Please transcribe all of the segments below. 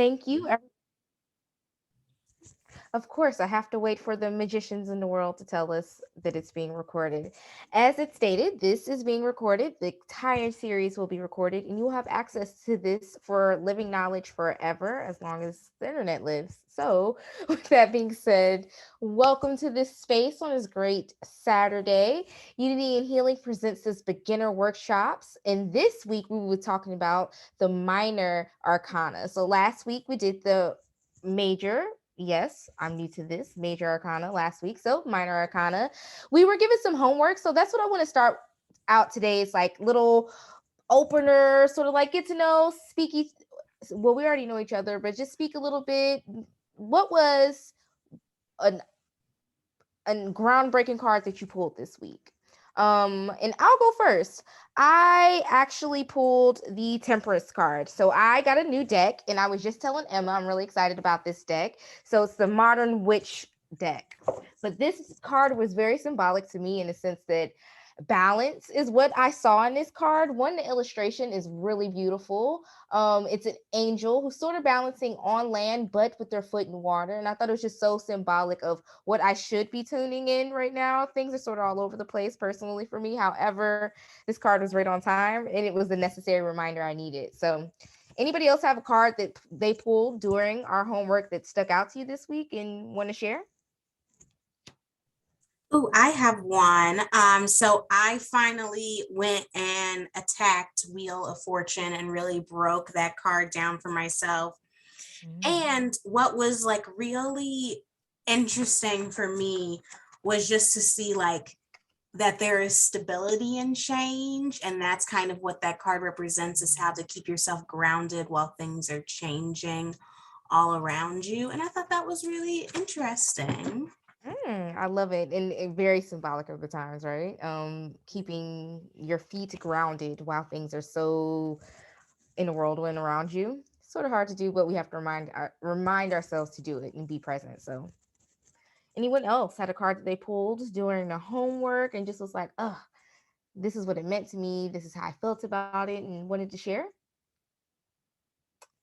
Thank you. Of course, I have to wait for the magicians in the world to tell us that it's being recorded. As it stated, this is being recorded. The entire series will be recorded, and you will have access to this for living knowledge forever as long as the internet lives. So, with that being said, welcome to this space on this great Saturday. Unity and Healing presents this beginner workshops, and this week we were talking about the minor arcana. So, last week we did the major. Yes, I'm new to this major arcana last week. So, minor arcana. We were given some homework. So, that's what I want to start out today. It's like little opener, sort of like get to know, speaky. Well, we already know each other, but just speak a little bit. What was an, a groundbreaking card that you pulled this week? And I'll go first. I actually pulled the Temperance card. So I got a new deck, and I was just telling Emma I'm really excited about this deck. So it's the Modern Witch deck. But this card was very symbolic to me in the sense that balance is what I saw in this card. One, the illustration is really beautiful. It's an angel who's sort of balancing on land, but with their foot in water. And I thought it was just so symbolic of what I should be tuning in right now. Things are sort of all over the place personally for me. However, this card was right on time, and it was the necessary reminder I needed. So, anybody else have a card that they pulled during our homework that stuck out to you this week and want to share? Oh, I have one. So I finally went and attacked Wheel of Fortune and really broke that card down for myself. And what was like really interesting for me was just to see like that there is stability in change. And that's kind of what that card represents, is how to keep yourself grounded while things are changing all around you. And I thought that was really interesting. I love it, and very symbolic of the times, right? Keeping your feet grounded while things are so in a whirlwind around you. Sort of hard to do, but we have to remind ourselves to do it and be present. So, anyone else had a card that they pulled during the homework and just was like, "Oh, this is what it meant to me. This is how I felt about it," and wanted to share?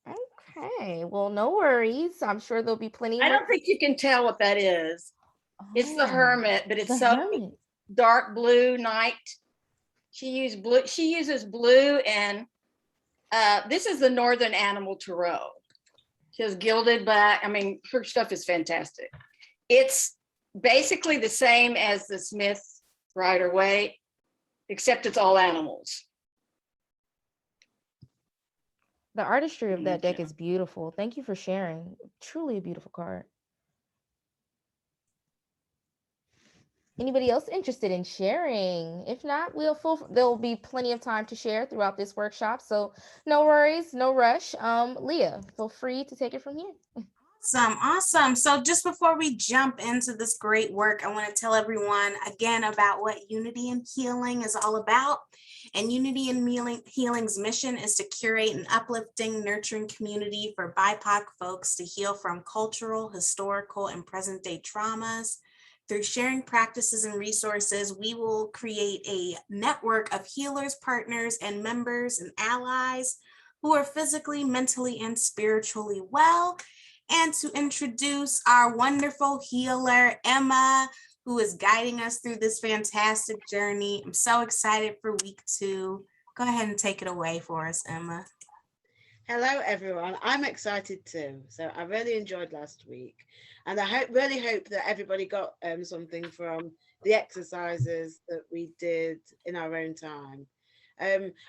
Okay, well, no worries. I'm sure there'll be plenty I more. don't think you can tell what that is. It's the Oh, Hermit, but the it's so hermit. dark blue night. She uses blue, and this is the Northern Animal Tarot. She has gilded back. I mean, her stuff is fantastic. It's basically the same as the Smith Rider Waite, except it's all animals. The artistry of that deck Okay. is beautiful. Thank you for sharing. Truly a beautiful card. Anybody else interested in sharing? If not, there'll be plenty of time to share throughout this workshop. So no worries, no rush. Leah, feel free to take it from here. Awesome. So just before we jump into this great work, I want to tell everyone again about what Unity and Healing is all about. And Unity and Healing's mission is to curate an uplifting, nurturing community for BIPOC folks to heal from cultural, historical, and present day traumas. Through sharing practices and resources, we will create a network of healers, partners, and members and allies who are physically, mentally, and spiritually well. And to introduce our wonderful healer, Emma, who is guiding us through this fantastic journey. I'm so excited for week 2. Go ahead and take it away for us, Emma. Hello, everyone. I'm excited too. So I really enjoyed last week, and I really hope that everybody got something from the exercises that we did in our own time.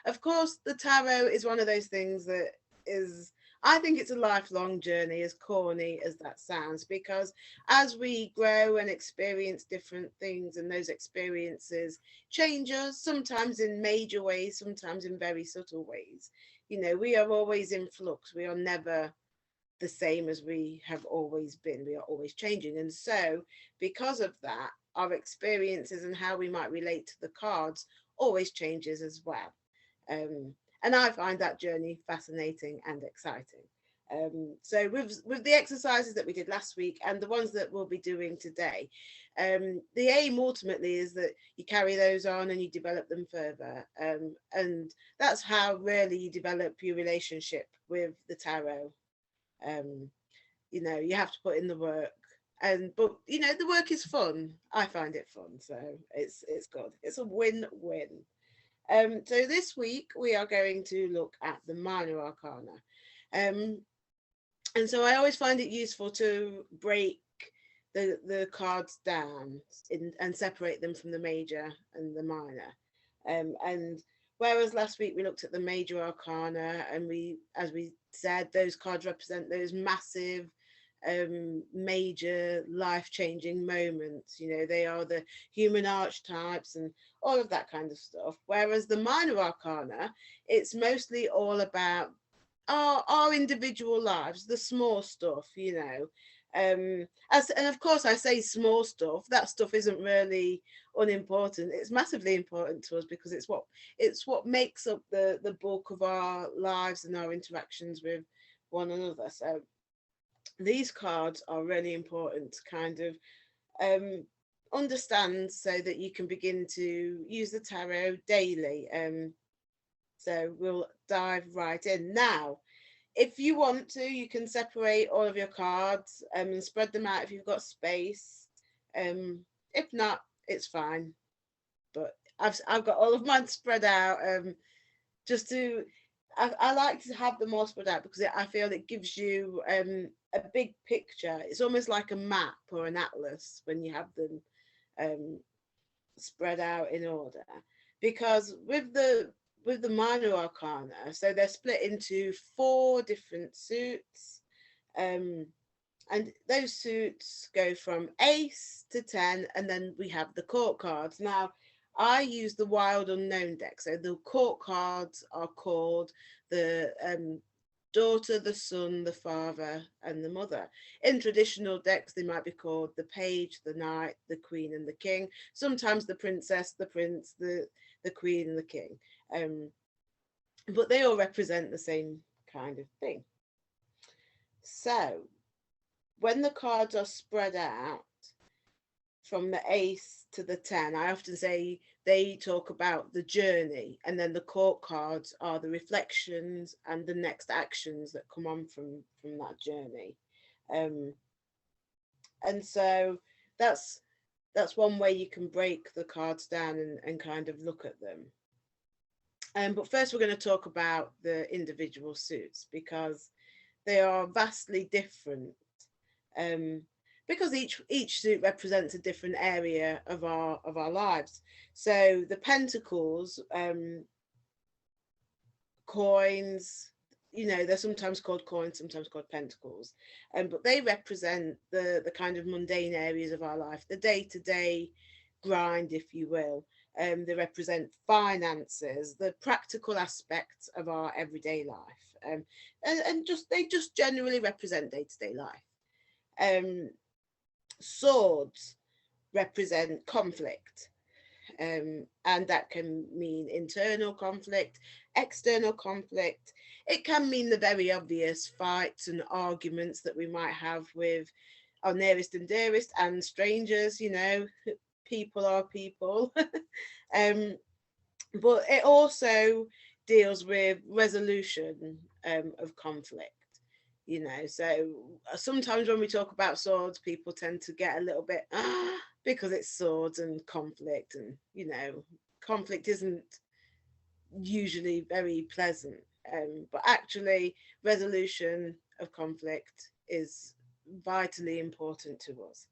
Of course, the tarot is one of those things that is, I think it's a lifelong journey, as corny as that sounds, because as we grow and experience different things, and those experiences change us, sometimes in major ways, sometimes in very subtle ways. You know, we are always in flux. We are never the same as we have always been. We are always changing. And so, because of that, our experiences and how we might relate to the cards always changes as well. And I find that journey fascinating and exciting. So with the exercises that we did last week and the ones that we'll be doing today, the aim ultimately is that you carry those on and you develop them further. And that's how really you develop your relationship with the tarot. You know, you have to put in the work, but you know, the work is fun. I find it fun, so it's good. It's a win-win. So this week we are going to look at the minor arcana. And so I always find it useful to break the cards down and separate them from the major and the minor. And whereas last week we looked at the major arcana, and as we said, those cards represent those massive major life-changing moments. You know, they are the human archetypes and all of that kind of stuff. Whereas the minor arcana, it's mostly all about our individual lives, the small stuff, you know. And of course I say small stuff, that stuff isn't really unimportant. It's massively important to us because it's what makes up the bulk of our lives and our interactions with one another. So these cards are really important to kind of understand, so that you can begin to use the tarot daily. So we'll dive right in now. If you want to, you can separate all of your cards and spread them out if you've got space. If not, it's fine. But I've got all of mine spread out. Just to, I like to have them all spread out because I feel it gives you a big picture. It's almost like a map or an atlas when you have them spread out in order. Because with the minor arcana, so they're split into 4 different suits, and those suits go from ace to 10, and then we have the court cards. Now I use the wild unknown deck, so the court cards are called the daughter, the son, the father, and the mother. In traditional decks, they might be called the page, the knight, the queen, and the king. Sometimes the princess, the prince, the queen, and the king. But they all represent the same kind of thing. So when the cards are spread out from the ace to the 10, I often say they talk about the journey, and then the court cards are the reflections and the next actions that come on from that journey. And so that's one way you can break the cards down and kind of look at them. But first we're going to talk about the individual suits, because they are vastly different, because each suit represents a different area of our lives. So the pentacles, coins, you know, they're sometimes called coins, sometimes called pentacles, but they represent the kind of mundane areas of our life, the day-to-day grind, if you will. They represent finances, the practical aspects of our everyday life, and they just generally represent day-to-day life. Swords represent conflict, and that can mean internal conflict, external conflict. It can mean the very obvious fights and arguments that we might have with our nearest and dearest and strangers. You know, people are people. But it also deals with resolution of conflict. You know, so sometimes when we talk about swords, people tend to get a little bit because it's swords and conflict, and you know, conflict isn't usually very pleasant, but actually resolution of conflict is vitally important to us.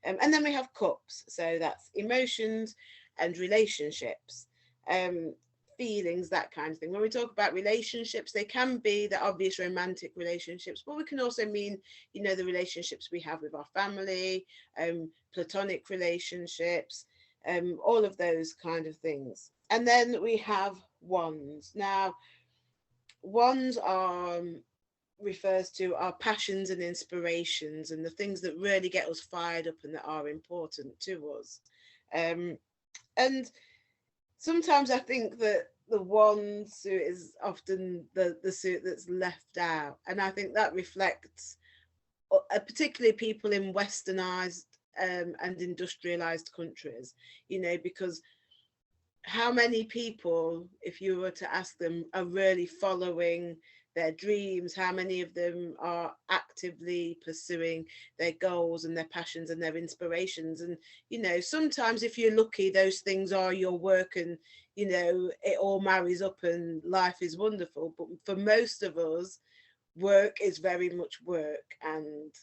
And then we have cups, so that's emotions and relationships, feelings, that kind of thing. When we talk about relationships, they can be the obvious romantic relationships, but we can also mean, you know, the relationships we have with our family, platonic relationships, all of those kind of things. And then we have wands. Now, wands refers to our passions and inspirations and the things that really get us fired up and that are important to us. And sometimes I think that the wand suit is often the suit that's left out. And I think that reflects particularly people in westernized and industrialized countries, you know, because how many people, if you were to ask them, are really following their dreams, how many of them are actively pursuing their goals and their passions and their inspirations. And, you know, sometimes if you're lucky, those things are your work and, you know, it all marries up and life is wonderful. But for most of us, work is very much work, and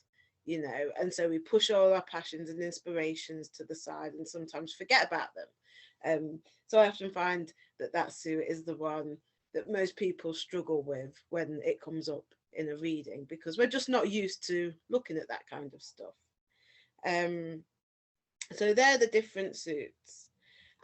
you know, and so we push all our passions and inspirations to the side and sometimes forget about them. So I often find that that suit is the one that most people struggle with when it comes up in a reading, because we're just not used to looking at that kind of stuff. So they're the different suits.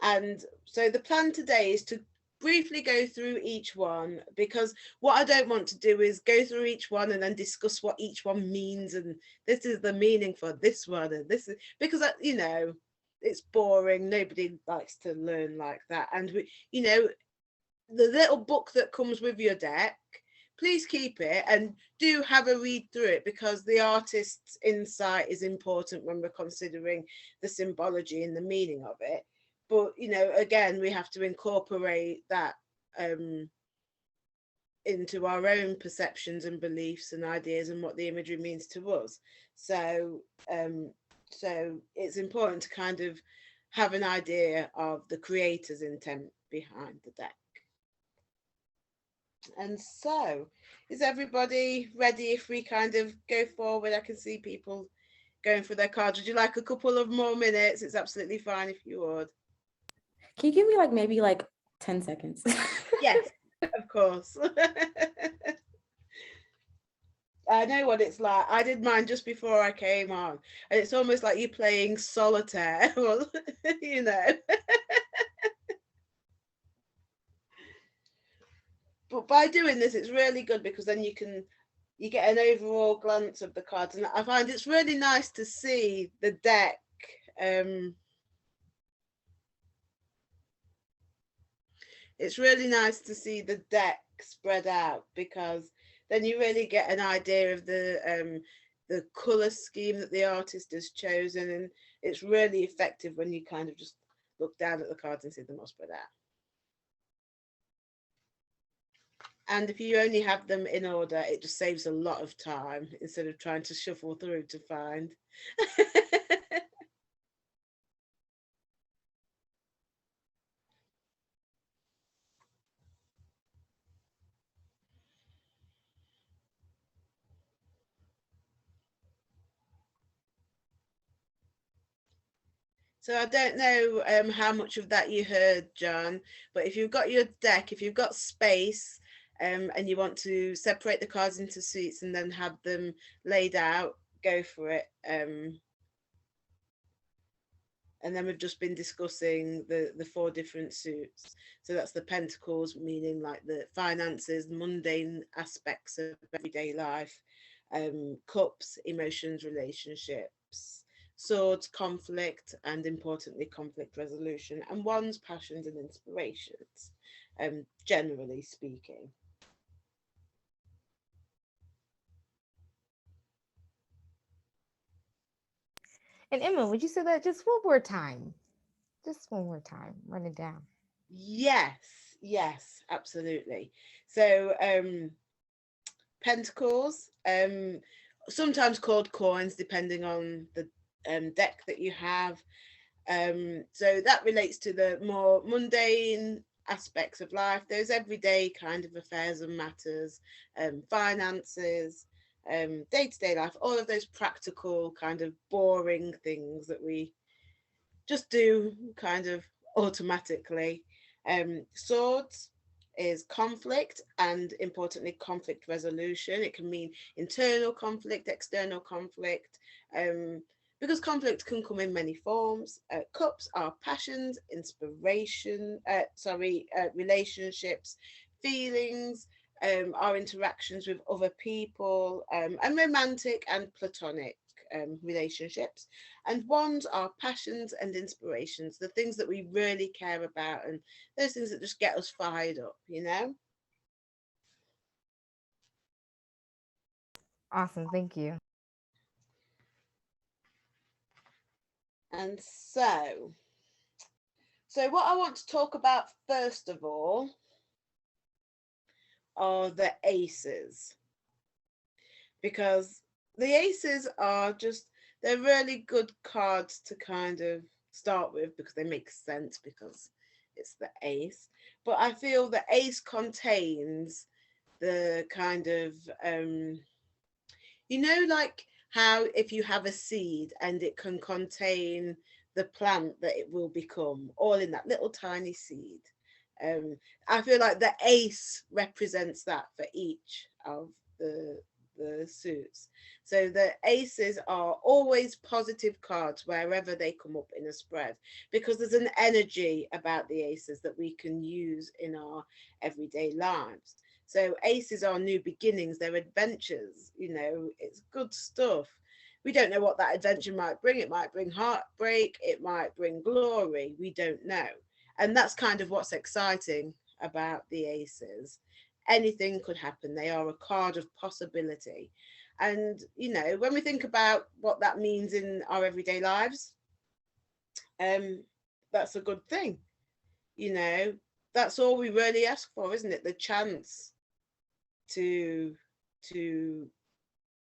And so the plan today is to briefly go through each one, because what I don't want to do is go through each one and then discuss what each one means, and this is the meaning for this one, and this is because, you know, it's boring. Nobody likes to learn like that. And we, you know, the little book that comes with your deck, please keep it and do have a read through it, because the artist's insight is important when we're considering the symbology and the meaning of it. But, you know, again, we have to incorporate that into our own perceptions and beliefs and ideas and what the imagery means to us. So, so it's important to kind of have an idea of the creator's intent behind the deck. And so, is everybody ready if we kind of go forward? I can see people going for their cards. Would you like a couple of more minutes? It's absolutely fine if you would. Can you give me like maybe like 10 seconds? Yes, of course. I know what it's like. I did mine just before I came on, and it's almost like you're playing solitaire, you know. But by doing this, it's really good, because then you get an overall glance of the cards, and I find it's really nice to see the deck. It's really nice to see the deck spread out, because then you really get an idea of the color scheme that the artist has chosen, and it's really effective when you kind of just look down at the cards and see them all spread out. And if you only have them in order, it just saves a lot of time instead of trying to shuffle through to find. So I don't know how much of that you heard, John, but if you've got your deck, if you've got space, and you want to separate the cards into suits and then have them laid out, go for it. And then we've just been discussing the 4 different suits. So that's the Pentacles, meaning like the finances, mundane aspects of everyday life, Cups, emotions, relationships, Swords, conflict, and importantly, conflict resolution, and Wands, passions and inspirations, generally speaking. And Emma, would you say that just one more time? Just one more time. Run it down. Yes, absolutely. So Pentacles, sometimes called coins, depending on the deck that you have. So that relates to the more mundane aspects of life, those everyday kind of affairs and matters, finances, day-to-day life, all of those practical kind of boring things that we just do kind of automatically. Swords is conflict, and importantly, conflict resolution. It can mean internal conflict, external conflict, because conflict can come in many forms. Cups are passions, inspiration, relationships, feelings, our interactions with other people, and romantic and platonic relationships. And Wands are passions and inspirations, the things that we really care about, and those things that just get us fired up, you know. Awesome. Thank you. And so what I want to talk about first of all are the aces, because the aces are just, they're really good cards to kind of start with because they make sense because it's the ace. But I feel the ace contains the kind of like how if you have a seed and it can contain the plant that it will become, all in that little tiny seed. I feel like the ace represents that for each of the suits. So the aces are always positive cards wherever they come up in a spread, because there's an energy about the aces that we can use in our everyday lives. So aces are new beginnings, they're adventures, it's good stuff. We don't know what that adventure might bring. It might bring heartbreak, it might bring glory, we don't know. And that's kind of what's exciting about the aces. Anything could happen. They are a card of possibility. And, when we think about what that means in our everyday lives, that's a good thing. That's all we really ask for, isn't it? The chance to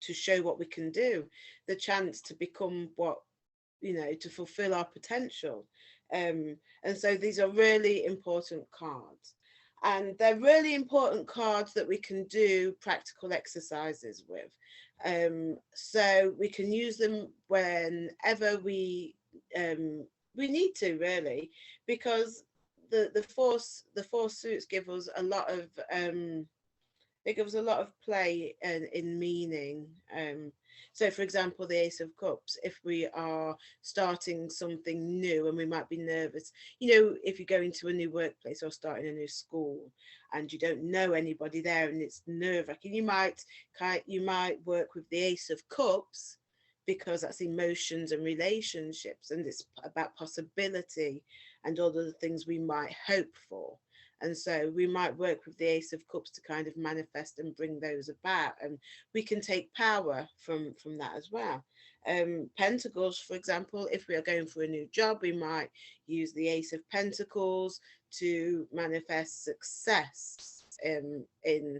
show what we can do, the chance to become what, to fulfill our potential. And so these are really important cards. And they're really important cards that we can do practical exercises with. So we can use them whenever we need to, really, because the four suits give us a lot of it gives a lot of play in meaning. So, for example, the Ace of Cups, if we are starting something new and we might be nervous, if you're going to a new workplace or starting a new school and you don't know anybody there and it's nerve-wracking, you might work with the Ace of Cups, because that's emotions and relationships, and it's about possibility and all the things we might hope for. And so we might work with the Ace of Cups to kind of manifest and bring those about. And we can take power from that as well. Pentacles, for example, if we are going for a new job, we might use the Ace of Pentacles to manifest success in an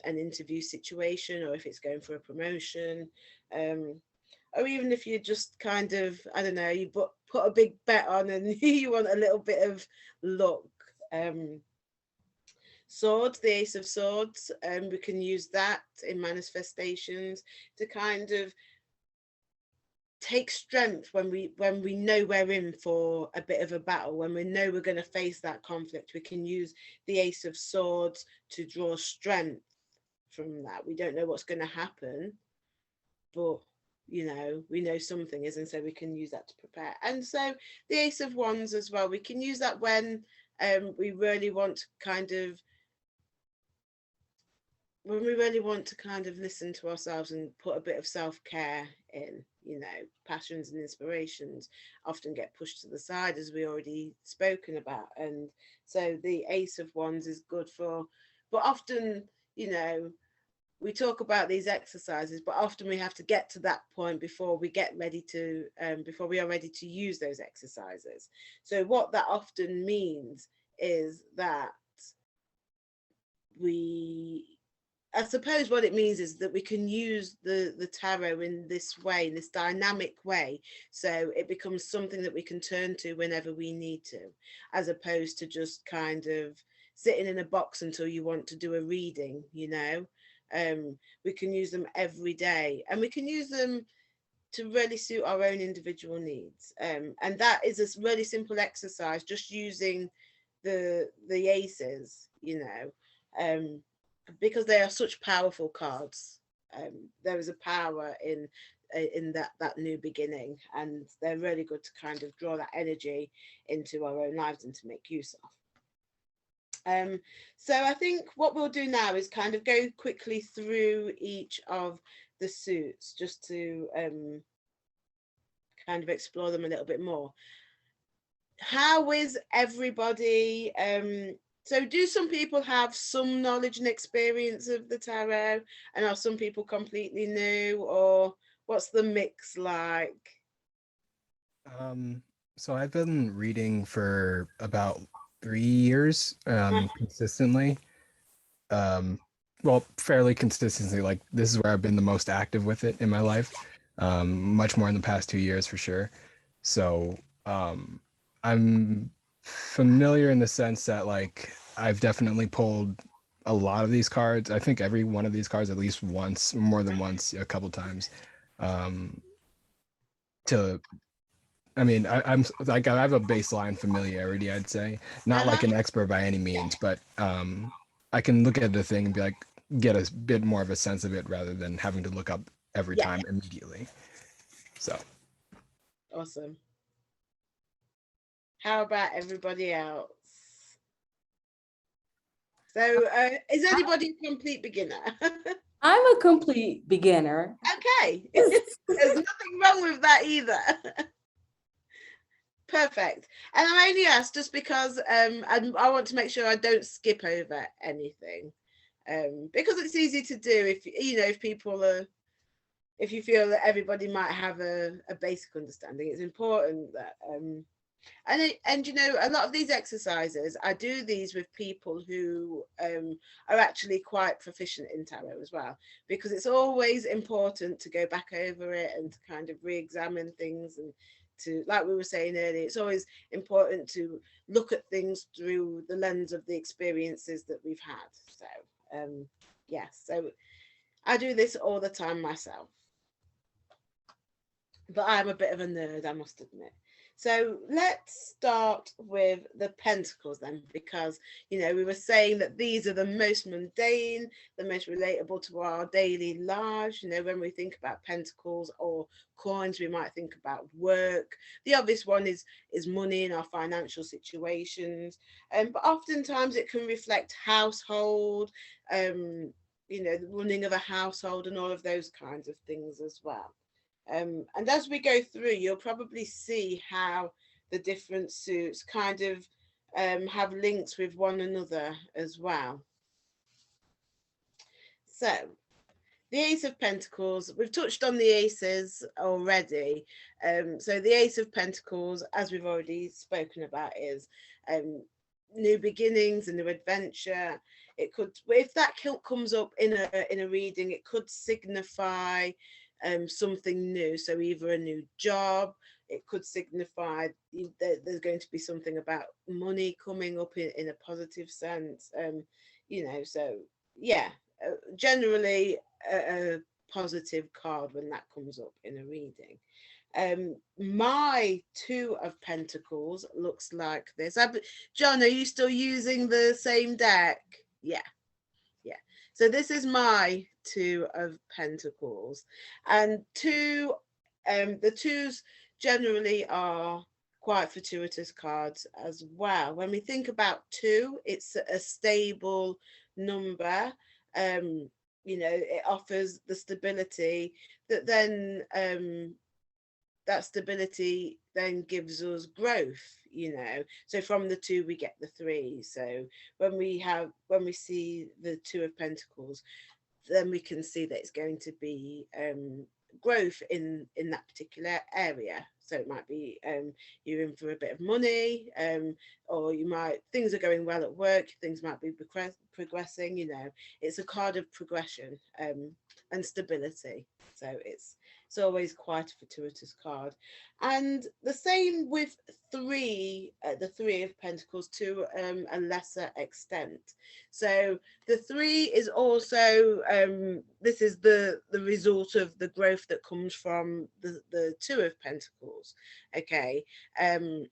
interview situation, or if it's going for a promotion. Or even if you just kind of, I don't know, you put a big bet on and you want a little bit of luck. Swords, the Ace of Swords, we can use that in manifestations to kind of take strength when we know we're in for a bit of a battle, when we know we're going to face that conflict. We can use the Ace of Swords to draw strength from that. We don't know what's going to happen, but we know something is, and so we can use that to prepare. And so the Ace of Wands as well, we can use that when we really want to kind of listen to ourselves and put a bit of self-care in. Passions and inspirations often get pushed to the side, as we already spoken about. And so the Ace of Wands is good for, but often, we talk about these exercises, but often we have to get to that point before we get ready to, before we are ready to use those exercises. So what that often means is that I suppose what it means is that we can use the tarot in this way, in this dynamic way, so it becomes something that we can turn to whenever we need to, as opposed to just kind of sitting in a box until you want to do a reading. We can use them every day, and we can use them to really suit our own individual needs. And that is a really simple exercise, just using the aces, because they are such powerful cards. There is a power in that new beginning, and they're really good to kind of draw that energy into our own lives and to make use of. So I think what we'll do now is kind of go quickly through each of the suits, just to kind of explore them a little bit more. How is everybody? So do some people have some knowledge and experience of the tarot, and are some people completely new, or what's the mix like? So I've been reading for about 3 years consistently. well, fairly consistently, like this is where I've been the most active with it in my life, much more in the past 2 years for sure. So I'm familiar in the sense that like I've definitely pulled a lot of these cards. I think every one of these cards at least once, more than once, a couple times. Um, to I mean, I'm like I have a baseline familiarity, I'd say, not like Uh-huh. an expert by any means, but I can look at the thing and be like, get a bit more of a sense of it rather than having to look up every Yeah. time immediately. So, Awesome. How about everybody else? So, is anybody a complete beginner? I'm a complete beginner. Okay. There's nothing wrong with that either. Perfect. And I only asked just because I want to make sure I don't skip over anything. Because it's easy to do if if people are, if you feel that everybody might have a basic understanding. It's important that and a lot of these exercises, I do these with people who are actually quite proficient in tarot as well, because it's always important to go back over it and to kind of re-examine things, and to, like we were saying earlier, it's always important to look at things through the lens of the experiences that we've had. So yes, so I do this all the time myself, but I'm a bit of a nerd, I must admit. So let's start with the pentacles then, because we were saying that these are the most mundane, the most relatable to our daily lives. When we think about pentacles or coins, we might think about work. The obvious one is money in our financial situations, but oftentimes it can reflect household, the running of a household and all of those kinds of things as well. And as we go through, you'll probably see how the different suits kind of have links with one another as well. So the Ace of Pentacles, we've touched on the aces already. So the Ace of Pentacles, as we've already spoken about, is new beginnings, a new adventure. It could, if that comes up in a reading, it could signify something new. So either a new job, it could signify that there's going to be something about money coming up in a positive sense. So yeah, generally a positive card when that comes up in a reading. My Two of Pentacles looks like this. John, are you still using the same deck? Yeah. So this is my Two of Pentacles, and the twos generally are quite fortuitous cards as well. When we think about two, it's a stable number. It offers the stability that then that stability then gives us growth. So from the two we get the three. So when we see the Two of Pentacles, then we can see that it's going to be growth in that particular area. So it might be you're in for a bit of money, or things are going well at work, things might be progressing. It's a card of progression and stability. So it's always quite a fortuitous card. And the same with the Three of Pentacles to a lesser extent. So the three is also this is the result of the growth that comes from the Two of Pentacles. Okay. And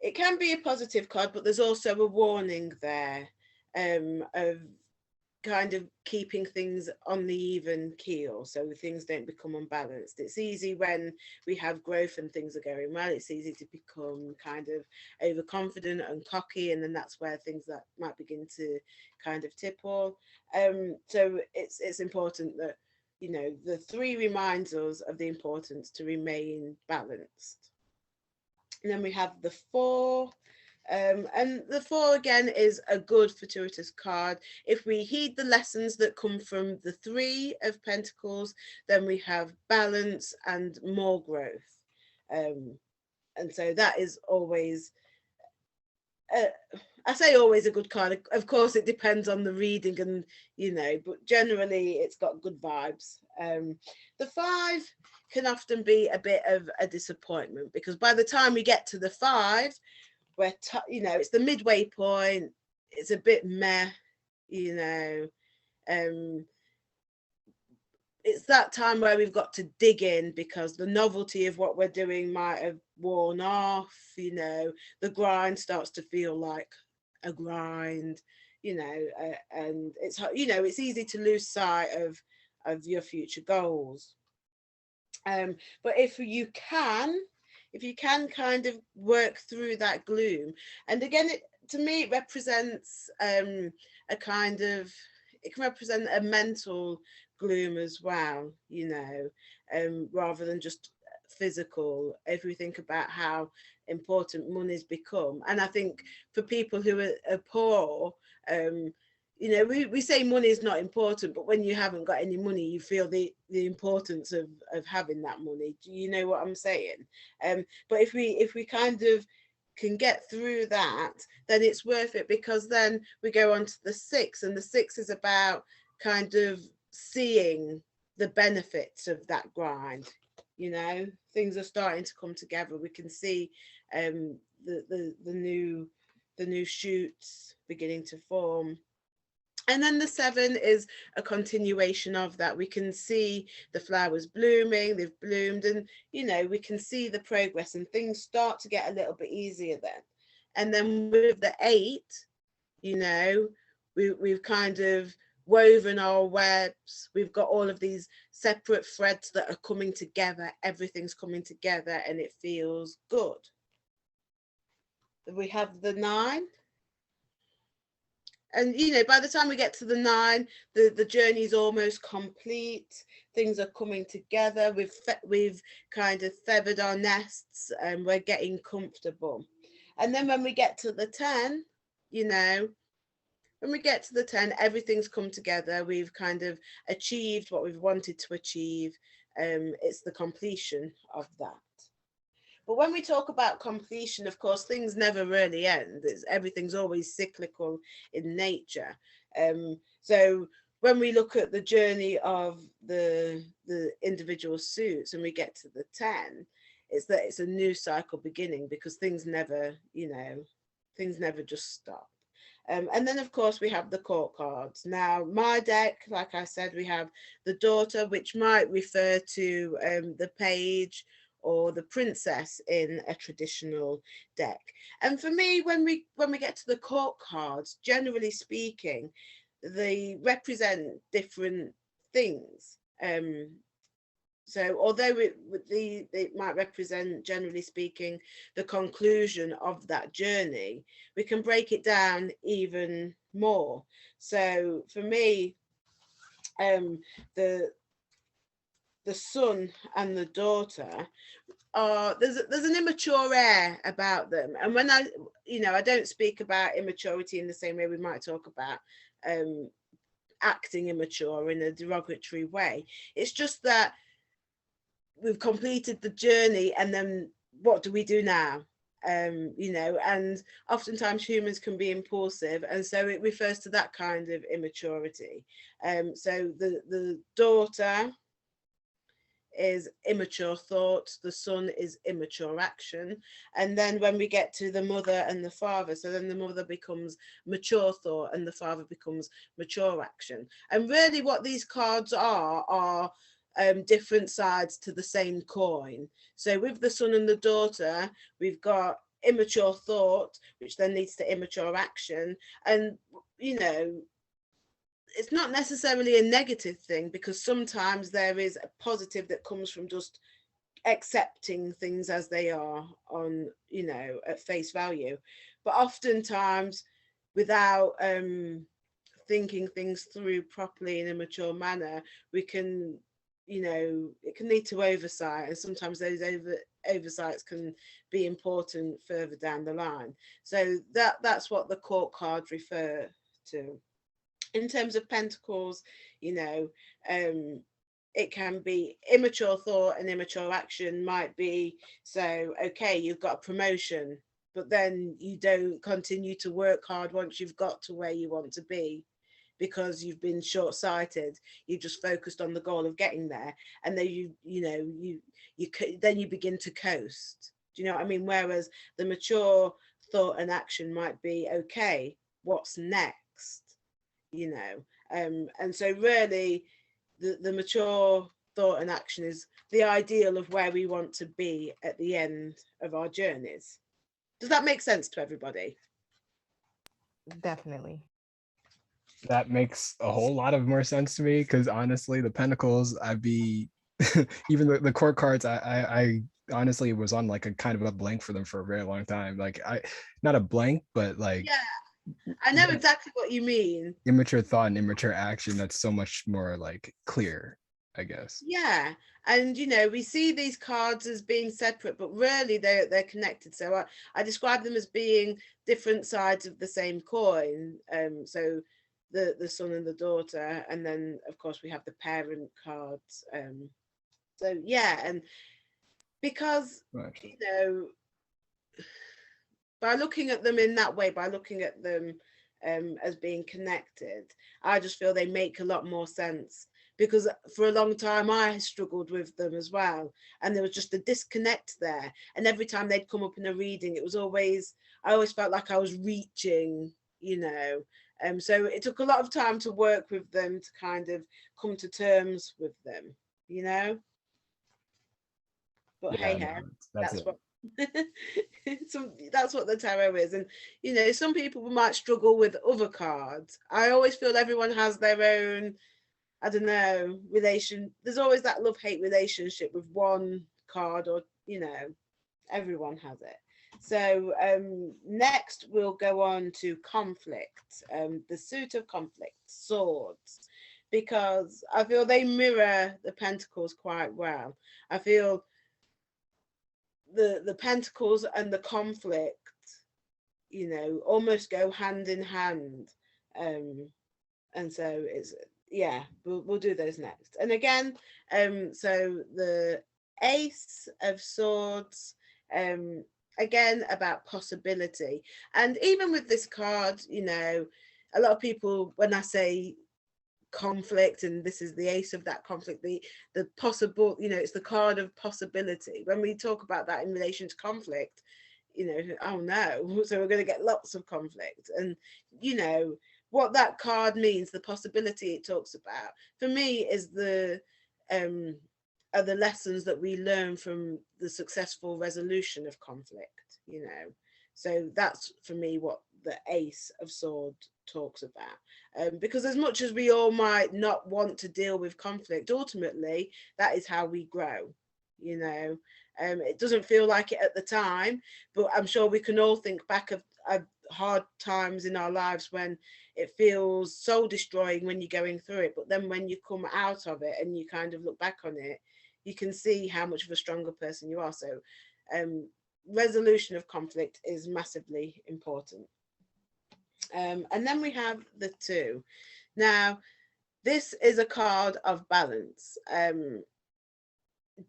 it can be a positive card, but there's also a warning there of kind of keeping things on the even keel, so things don't become unbalanced. It's easy when we have growth and things are going well, it's easy to become kind of overconfident and cocky, and then that's where things that might begin to kind of tipple. So it's important that the three reminds us of the importance to remain balanced. And then we have the Four. And the Four again is a good fortuitous card. If we heed the lessons that come from the Three of Pentacles, then we have balance and more growth. And so that is always I say always a good card. Of course, it depends on the reading and, you know, but generally it's got good vibes. The 5 can often be a bit of a disappointment because by the time we get to the 5, we're, you know, it's the midway point. It's a bit meh, you know. It's that time where we've got to dig in because the novelty of what we're doing might have worn off, you know, the grind starts to feel like a grind, you know, and it's, you know, it's easy to lose sight of your future goals. But if you can kind of work through that gloom, and again, to me, it represents a kind of, it can represent a mental gloom as well, you know, rather than just physical. If we think about how important money's become, and I think for people who are poor, you know, we say money is not important, but when you haven't got any money, you feel the importance of having that money. Do you know what I'm saying? But if we kind of can get through that, then it's worth it, because then we go on to the 6, and the 6 is about kind of seeing the benefits of that grind. You know, things are starting to come together. We can see the new shoots beginning to form. And then the 7 is a continuation of that. We can see the flowers blooming, they've bloomed, and, you know, we can see the progress, and things start to get a little bit easier then. And then with the 8, you know, we've kind of woven our webs. We've got all of these separate threads that are coming together. Everything's coming together and it feels good. We have the 9. And, you know, by the time we get to the 9, the journey is almost complete. Things are coming together. We've kind of feathered our nests and we're getting comfortable. And then when we get to the 10, you know, when we get to the 10, everything's come together. We've kind of achieved what we've wanted to achieve. It's the completion of that. But when we talk about completion, of course, things never really end. Everything's always cyclical in nature. So when we look at the journey of the individual suits and we get to the 10, it's that it's a new cycle beginning, because things never, you know, things never just stop. And then, of course, we have the court cards. Now, my deck, like I said, we have the daughter, which might refer to the page or the princess in a traditional deck. And for me, when we get to the court cards, generally speaking, they represent different things. So although it might represent, generally speaking, the conclusion of that journey, we can break it down even more. So for me, the son and the daughter are, there's an immature air about them. And when I don't speak about immaturity in the same way we might talk about acting immature in a derogatory way. It's just that we've completed the journey, and then what do we do now? You know, and oftentimes humans can be impulsive, and so it refers to that kind of immaturity. So the daughter is immature thought, the son is immature action, and then when we get to the mother and the father, so then the mother becomes mature thought and the father becomes mature action. And really what these cards are different sides to the same coin. So with the son and the daughter, we've got immature thought, which then leads to immature action. And, you know, it's not necessarily a negative thing, because sometimes there is a positive that comes from just accepting things as they are on, you know, at face value. But oftentimes, without thinking things through properly in a mature manner, we can, you know, it can lead to oversight, and sometimes those oversights can be important further down the line. So that's what the court cards refer to. In terms of pentacles, you know, it can be immature thought and immature action might be, so okay, you've got a promotion, but then you don't continue to work hard once you've got to where you want to be, because you've been short-sighted. You've just focused on the goal of getting there, and then then you begin to coast. Do you know what I mean? Whereas the mature thought and action might be, okay, what's next? And so really the mature thought and action is the ideal of where we want to be at the end of our journeys. Does that make sense to everybody? Definitely. That makes a whole lot of more sense to me, because honestly, the Pentacles, I'd be even the court cards, I honestly was on like a kind of a blank for them for a very long time. Like not a blank, but like Yeah, I know exactly what you mean. immature thought and immature action, that's so much more like clear, I guess. Yeah, and we see these cards as being separate, but really they're connected. So I describe them as being different sides of the same coin. So the son and the daughter, and then of course we have the parent cards. So yeah, and because Right. by looking at them in that way, by looking at them as being connected, I just feel they make a lot more sense, because for a long time I struggled with them as well, and there was just a disconnect there, and every time they'd come up in a reading, I always felt like I was reaching, so it took a lot of time to work with them to kind of come to terms with them, but Yeah, hey, no, hey, that's that's it. what that's what the tarot is. And some people might struggle with other cards. I always feel everyone has their own, I don't know, there's always that love-hate relationship with one card, or everyone has it. So next we'll go on to conflict, the suit of conflict, swords, because I feel they mirror the pentacles quite well. I feel the pentacles and the conflict almost go hand in hand, and so it's, yeah, we'll do those next. And again, so the Ace of Swords, again about possibility. And even with this card, a lot of people, when I say conflict, and this is the ace of that conflict, the possible, it's the card of possibility. When we talk about that in relation to conflict, oh no, so we're going to get lots of conflict. And what that card means, the possibility it talks about, for me, is are the lessons that we learn from the successful resolution of conflict. So that's for me what the Ace of Swords talks about, because as much as we all might not want to deal with conflict, ultimately that is how we grow. It doesn't feel like it at the time, but I'm sure we can all think back of hard times in our lives when it feels soul destroying when you're going through it, but then when you come out of it and you kind of look back on it, you can see how much of a stronger person you are. So resolution of conflict is massively important. And then we have the Two. Now, this is a card of balance,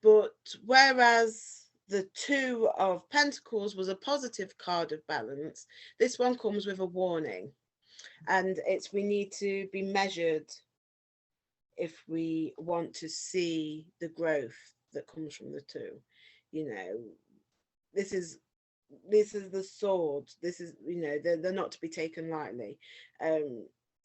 but whereas the Two of Pentacles was a positive card of balance, this one comes with a warning, and it's we need to be measured if we want to see the growth that comes from the Two. This is the sword. This is, they're not to be taken lightly.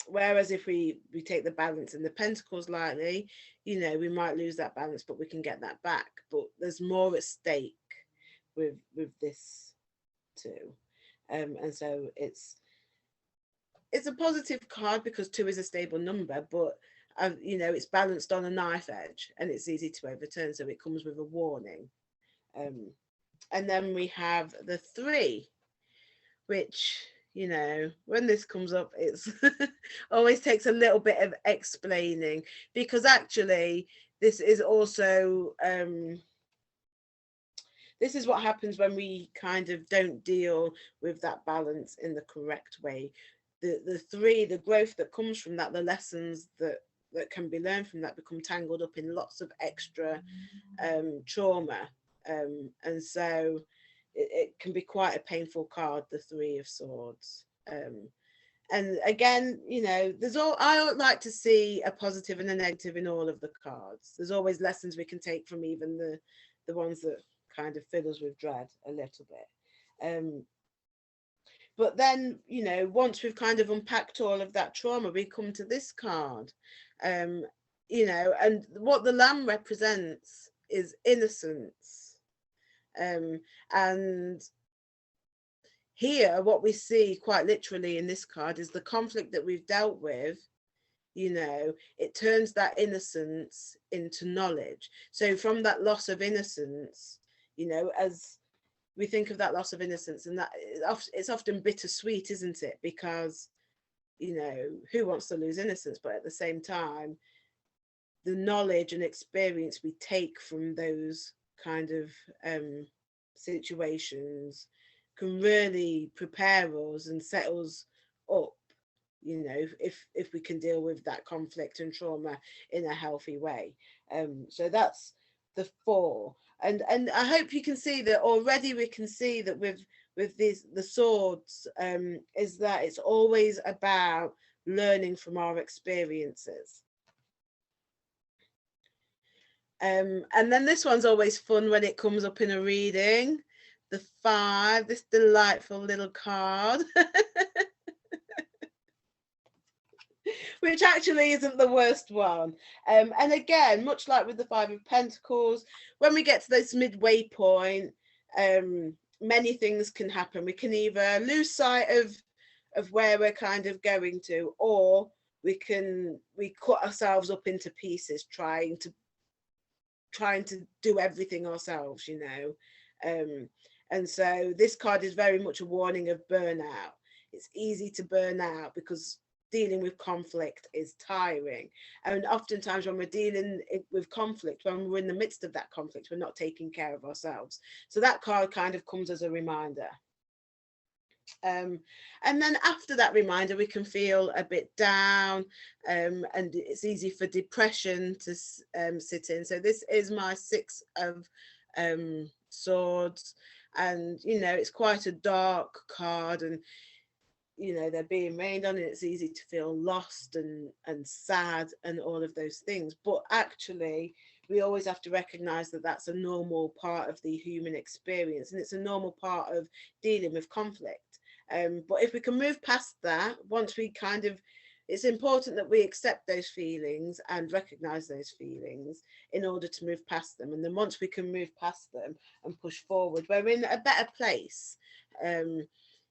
Whereas if we take the balance and the pentacles lightly, we might lose that balance, but we can get that back. But there's more at stake with this Two. And so it's a positive card because 2 is a stable number, but it's balanced on a knife edge and it's easy to overturn, so it comes with a warning. And then we have the 3, which, when this comes up, it's always takes a little bit of explaining, because actually this is also this is what happens when we kind of don't deal with that balance in the correct way. The 3, the growth that comes from that, the lessons that can be learned from that, become tangled up in lots of extra trauma. And so it can be quite a painful card, the Three of Swords. And again, you know, I like to see a positive and a negative in all of the cards. There's always lessons we can take from even the ones that kind of fill us with dread a little bit. But then, you know, once we've kind of unpacked all of that trauma, we come to this card. You know, and what the Lamb represents is innocence. And here, what we see quite literally in this card is the conflict that we've dealt with. You know, it turns that innocence into knowledge. So from that loss of innocence, you know, as we think of that loss of innocence, and that it's often bittersweet, isn't it? Because, you know, who wants to lose innocence? But at the same time, the knowledge and experience we take from those kind of situations can really prepare us and set us up, you know, if we can deal with that conflict and trauma in a healthy way. So that's the 4. And I hope you can see that already. We can see that with the swords, is that it's always about learning from our experiences. And then this one's always fun when it comes up in a reading. The 5, this delightful little card. Which actually isn't the worst one. And again, much like with the 5 of Pentacles, when we get to this midway point, many things can happen. We can either lose sight of where we're kind of going to, or we cut ourselves up into pieces trying to do everything ourselves, you know. And so this card is very much a warning of burnout. It's easy to burn out because dealing with conflict is tiring. And oftentimes when we're dealing with conflict, when we're in the midst of that conflict, we're not taking care of ourselves. So that card kind of comes as a reminder. And then after that reminder, we can feel a bit down, and it's easy for depression to sit in. So this is my 6 of Swords, and you know, it's quite a dark card, and you know, they're being rained on, and it's easy to feel lost and sad and all of those things. But actually, we always have to recognize that that's a normal part of the human experience, and it's a normal part of dealing with conflict. But if we can move past that, once we kind of, it's important that we accept those feelings and recognize those feelings in order to move past them. And then once we can move past them and push forward, we're in a better place.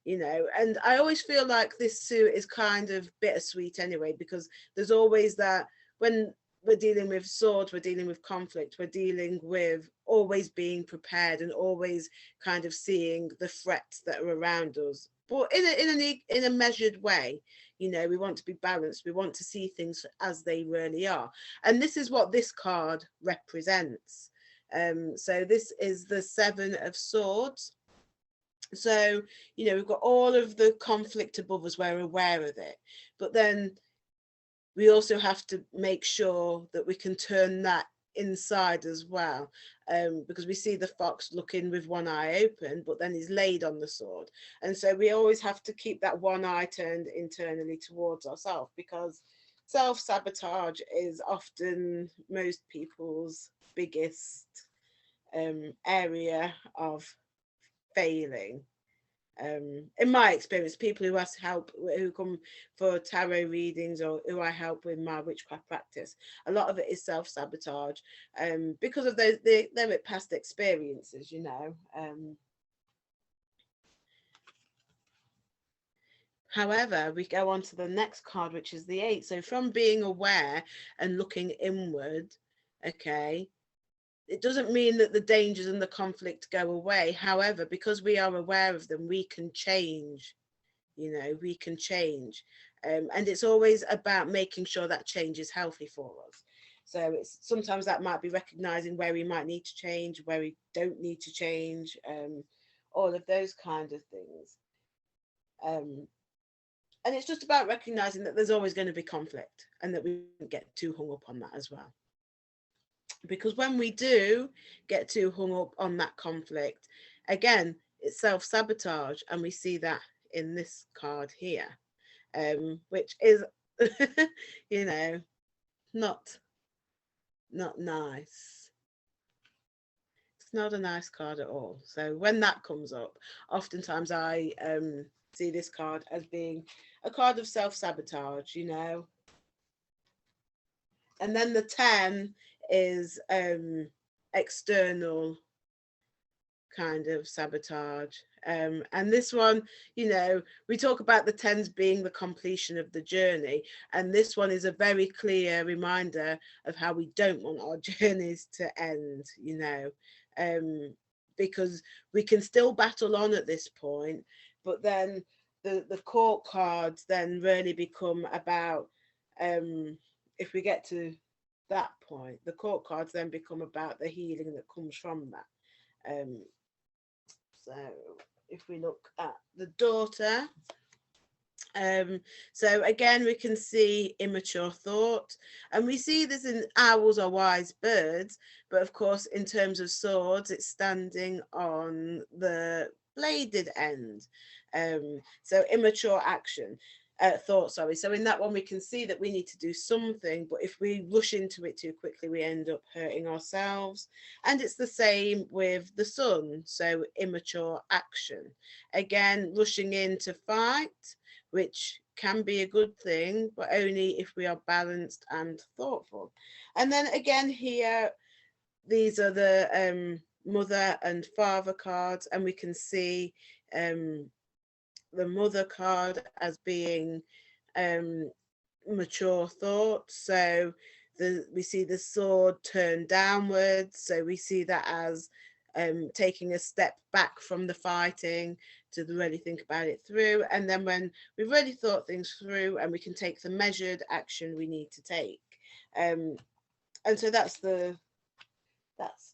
You know, and I always feel like this suit is kind of bittersweet anyway, because there's always that, when we're dealing with swords, we're dealing with conflict, we're dealing with always being prepared and always kind of seeing the threats that are around us, but in a measured way. You know, we want to be balanced, we want to see things as they really are, and this is what this card represents. So this is the 7 of Swords. So, you know, we've got all of the conflict above us, we're aware of it, but then we also have to make sure that we can turn that inside as well, because we see the fox looking with one eye open, but then he's laid on the sword. And so we always have to keep that one eye turned internally towards ourselves, because self-sabotage is often most people's biggest area of failing. In my experience, people who ask help, who come for tarot readings, or who I help with my witchcraft practice, a lot of it is self-sabotage, because of their past experiences, you know. However, we go on to the next card, which is the 8. So from being aware and looking inward, okay, it doesn't mean that the dangers and the conflict go away. However, because we are aware of them, we can change, you know, we can change. And it's always about making sure that change is healthy for us. So it's sometimes that might be recognizing where we might need to change, where we don't need to change, all of those kind of things. And it's just about recognizing that there's always going to be conflict, and that we don't get too hung up on that as well. Because when we do get too hung up on that conflict, again, it's self-sabotage, and we see that in this card here, which is you know, not nice. It's not a nice card at all. So when that comes up, oftentimes I see this card as being a card of self-sabotage, you know. And then the 10 is external kind of sabotage. And this one, you know, we talk about the 10s being the completion of the journey, and this one is a very clear reminder of how we don't want our journeys to end, you know, because we can still battle on at this point, but then the court cards then really become about, if we get to that point, the court cards then become about the healing that comes from that. So if we look at the daughter, so again we can see immature thought, and we see this in owls are wise birds, but of course in terms of swords it's standing on the bladed end. So immature action. Thought, sorry. So in that one we can see that we need to do something, but if we rush into it too quickly we end up hurting ourselves. And it's the same with the sun, so immature action. Again, rushing in to fight, which can be a good thing, but only if we are balanced and thoughtful. And then again here, these are the mother and father cards, and we can see the mother card as being mature thought. So we see the sword turned downwards, so we see that as taking a step back from the fighting to really think about it through. And then when we've really thought things through, and we can take the measured action we need to take. And so that's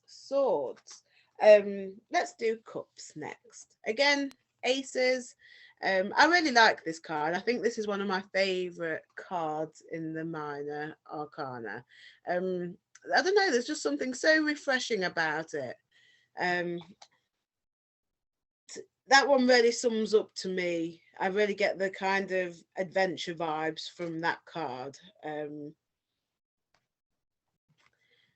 swords. Let's do cups next. Again, aces. I really like this card. I think this is one of my favorite cards in the minor arcana. I don't know, there's just something so refreshing about it. That one really sums up to me. I really get the kind of adventure vibes from that card.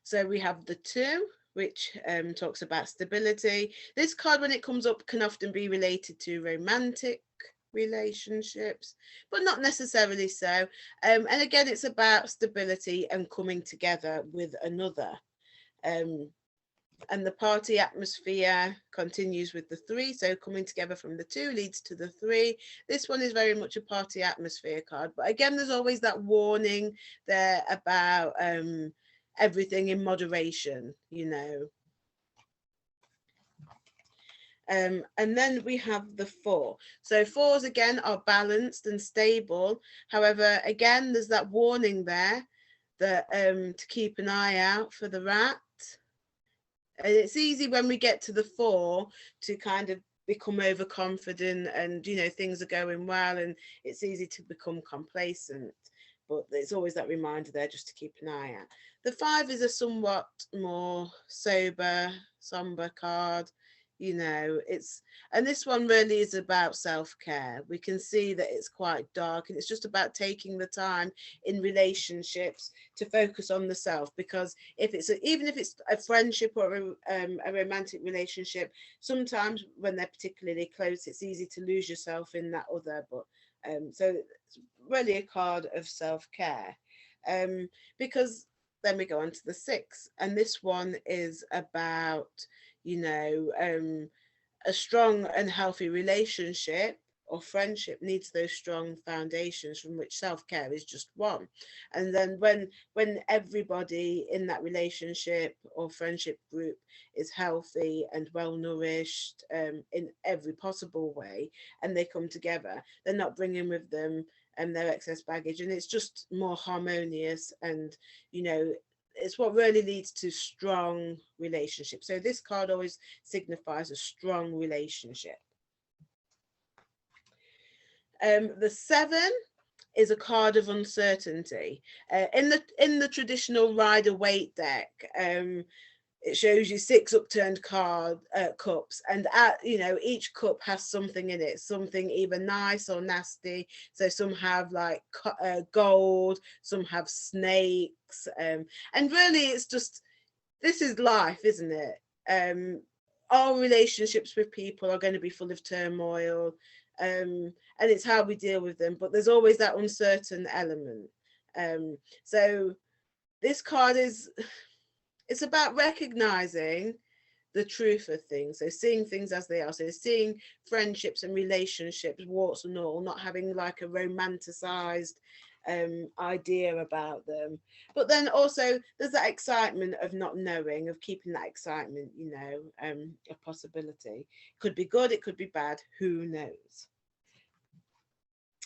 So we have the 2, which talks about stability. This card, when it comes up, can often be related to romantic relationships, but not necessarily so. And again, it's about stability and coming together with another. And the party atmosphere continues with the 3, so coming together from the 2 leads to the 3. This one is very much a party atmosphere card, but again there's always that warning there about everything in moderation, you know. And then we have the 4. So 4s again are balanced and stable. However, again, there's that warning there that to keep an eye out for the rat. And it's easy when we get to the 4 to kind of become overconfident, and you know, things are going well and it's easy to become complacent, but there's always that reminder there just to keep an eye out. The 5 is a somewhat more somber card, you know. And this one really is about self-care. We can see that it's quite dark, and it's just about taking the time in relationships to focus on the self, because even if it's a friendship or a romantic relationship, sometimes when they're particularly close it's easy to lose yourself in that other. But so it's really a card of self-care, because then we go on to the 6, and this one is about, you know, a strong and healthy relationship or friendship needs those strong foundations from which self-care is just one. And then when everybody in that relationship or friendship group is healthy and well nourished in every possible way, and they come together, they're not bringing with them their excess baggage, and it's just more harmonious, and you know, it's what really leads to strong relationships. So this card always signifies a strong relationship. The 7 is a card of uncertainty. In the traditional Rider-Waite deck, it shows you 6 upturned cups, and each cup has something in it, something either nice or nasty. So some have like gold, some have snakes, and really it's just, this is life, isn't it? Our relationships with people are going to be full of turmoil, and it's how we deal with them, but there's always that uncertain element. So this card it's about recognizing the truth of things, so seeing things as they are, so seeing friendships and relationships, warts and all, not having like a romanticized idea about them. But then also there's that excitement of not knowing, of keeping that excitement, a possibility. Could be good, it could be bad, who knows.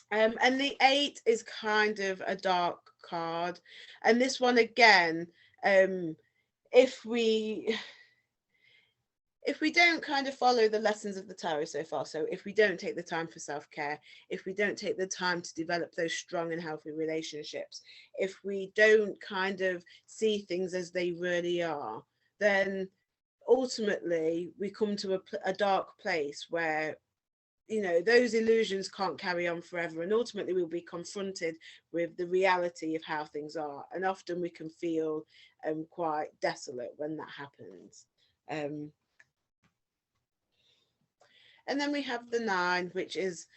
And the 8 is kind of a dark card, and this one again, if we don't kind of follow the lessons of the tarot so far, so if we don't take the time for self-care, if we don't take the time to develop those strong and healthy relationships, if we don't kind of see things as they really are, then ultimately we come to a dark place where those illusions can't carry on forever, and ultimately we'll be confronted with the reality of how things are, and often we can feel quite desolate when that happens. And then we have the 9, which is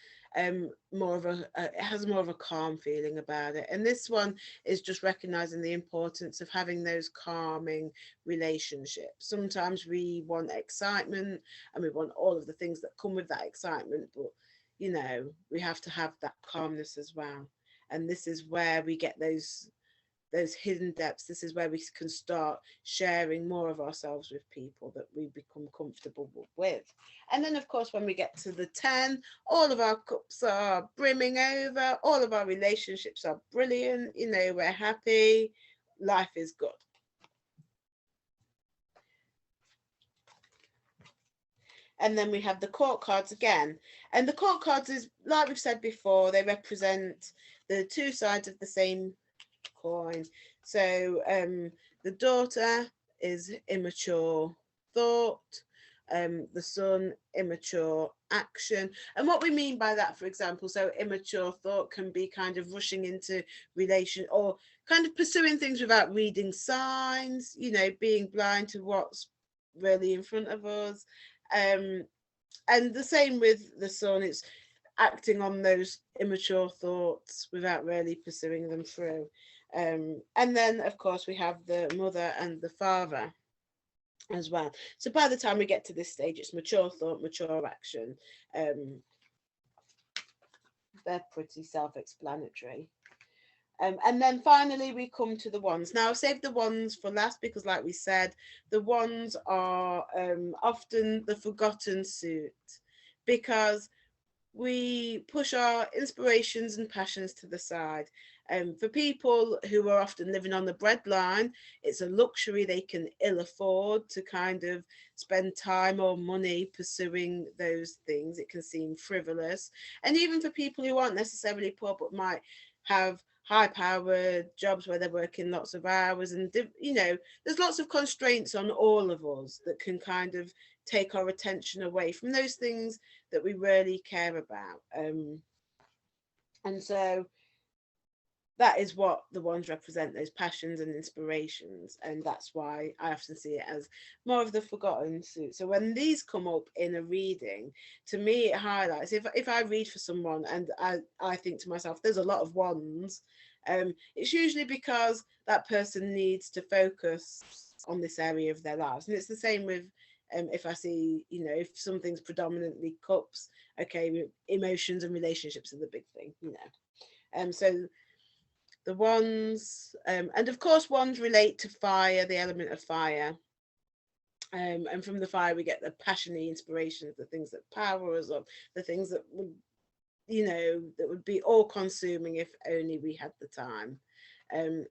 more of it has more of a calm feeling about it, and this one is just recognizing the importance of having those calming relationships. Sometimes we want excitement and we want all of the things that come with that excitement, but we have to have that calmness as well, and this is where we get those hidden depths. This is where we can start sharing more of ourselves with people that we become comfortable with. And then of course when we get to the 10, all of our cups are brimming over, all of our relationships are brilliant, we're happy, life is good. And then we have the court cards again, and the court cards is, like we've said before, they represent the 2 sides of the same coin. So the daughter is immature thought, the son immature action. And what we mean by that, for example, so immature thought can be kind of rushing into relation, or kind of pursuing things without reading signs, being blind to what's really in front of us. And the same with the son, it's acting on those immature thoughts without really pursuing them through. And then of course we have the mother and the father as well. So by the time we get to this stage, it's mature thought, mature action. They're pretty self-explanatory. And then finally we come to the wands. Now I've saved the wands for last because, like we said, the wands are often the forgotten suit, because we push our inspirations and passions to the side. For people who are often living on the breadline, it's a luxury they can ill afford to kind of spend time or money pursuing those things. It can seem frivolous. And even for people who aren't necessarily poor but might have high-powered jobs where they're working lots of hours, and there's lots of constraints on all of us that can kind of take our attention away from those things that we really care about. And so that is what the wands represent, those passions and inspirations, and that's why I often see it as more of the forgotten suit. So when these come up in a reading, to me it highlights, if I read for someone and I think to myself there's a lot of wands, it's usually because that person needs to focus on this area of their lives. And it's the same with if I see, if something's predominantly cups, okay, emotions and relationships are the big thing, so the wands, and of course wands relate to fire, the element of fire, and from the fire we get the passion, the inspirations, the things that power us up, the things that would, that would be all consuming if only we had the time, and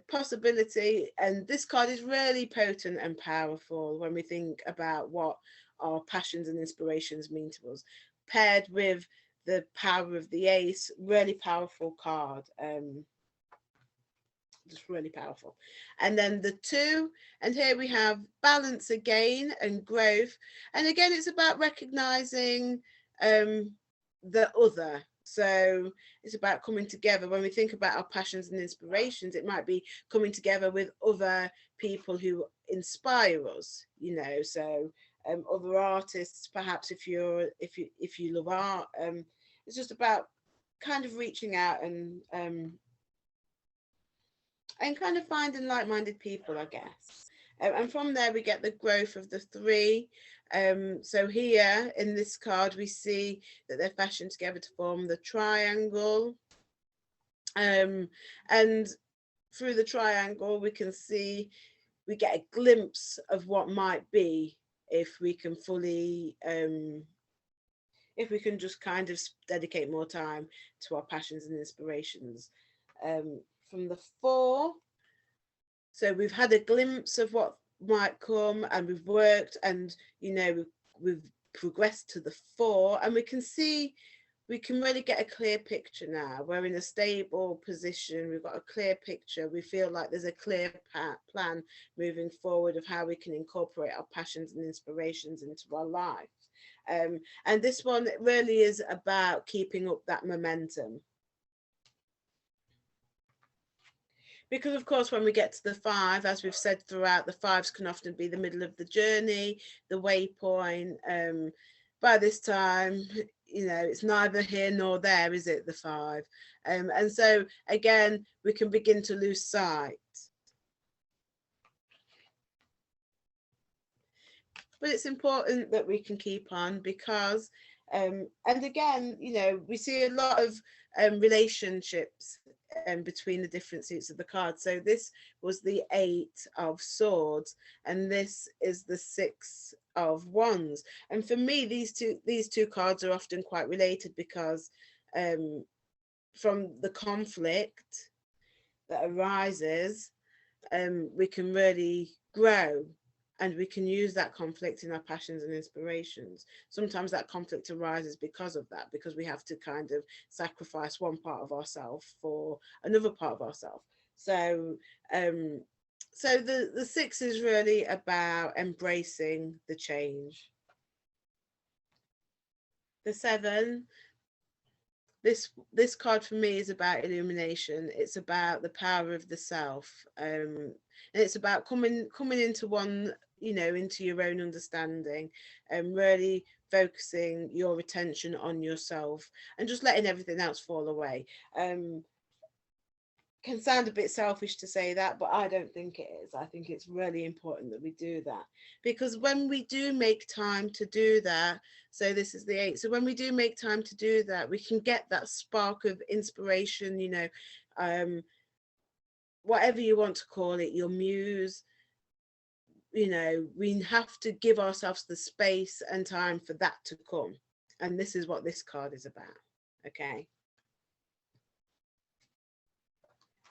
possibility. And this card is really potent and powerful when we think about what our passions and inspirations mean to us, paired with the power of the ace. Really powerful card. just really powerful. And then the 2, and here we have balance again and growth. And again, it's about recognizing the other. So it's about coming together. When we think about our passions and inspirations, it might be coming together with other people who inspire us, you know. So other artists, perhaps if you love art, it's just about kind of reaching out and kind of finding like-minded people, I guess. And from there we get the growth of the 3. So here in this card we see that they're fashioned together to form the triangle, and through the triangle we can see, we get a glimpse of what might be if we can fully if we can just kind of dedicate more time to our passions and inspirations. From the 4, so we've had a glimpse of what might come, and we've worked, and you know, we've progressed to the 4, and we can see, we can really get a clear picture now. We're in a stable position, we've got a clear picture, we feel like there's a clear plan moving forward of how we can incorporate our passions and inspirations into our life. And this one really is about keeping up that momentum. Because of course, when we get to the 5, as we've said throughout, the 5s can often be the middle of the journey, the waypoint. By this time, you know, it's neither here nor there, is it, the 5? And so again, we can begin to lose sight. But it's important that we can keep on, because and again, you know, we see a lot of relationships between the different suits of the card. So this was the 8 of Swords, and this is the 6 of Wands. And for me, these two cards are often quite related, because from the conflict that arises, we can really grow, and we can use that conflict in our passions and inspirations. Sometimes that conflict arises because of that, because we have to kind of sacrifice one part of ourselves for another part of ourselves. So so the 6 is really about embracing the change. The 7, this card for me is about illumination. It's about the power of the self, and it's about coming into one, you know, into your own understanding, and really focusing your attention on yourself and just letting everything else fall away. Can sound a bit selfish to say that, but I don't think it is. I think it's really important that we do that, because when we do make time to do that, so this is the 8, so when we do make time to do that, we can get that spark of inspiration, you know, whatever you want to call it, your muse. You know, we have to give ourselves the space and time for that to come, and this is what this card is about. Okay.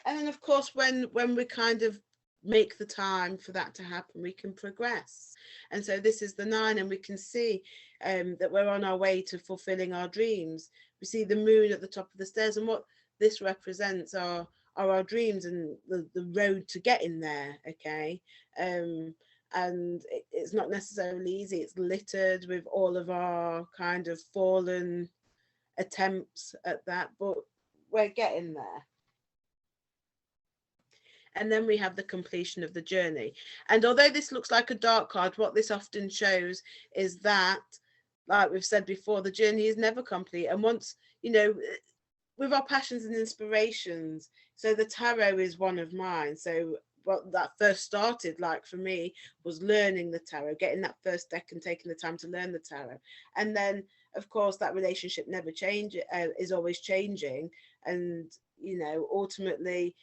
And then of course, when we kind of make the time for that to happen, we can progress. And so this is the 9, and we can see that we're on our way to fulfilling our dreams. We see the moon at the top of the stairs, and what this represents are our dreams and the road to getting there. Okay. And it's not necessarily easy. It's littered with all of our kind of fallen attempts at that, but we're getting there. And then we have the completion of the journey. And although this looks like a dark card, what this often shows is that, like we've said before, the journey is never complete. And once, you know, with our passions and inspirations, so the tarot is one of mine. So what that first started, like for me, was learning the tarot, getting that first deck and taking the time to learn the tarot. And then, of course, that relationship never changes, is always changing. And, you know, ultimately,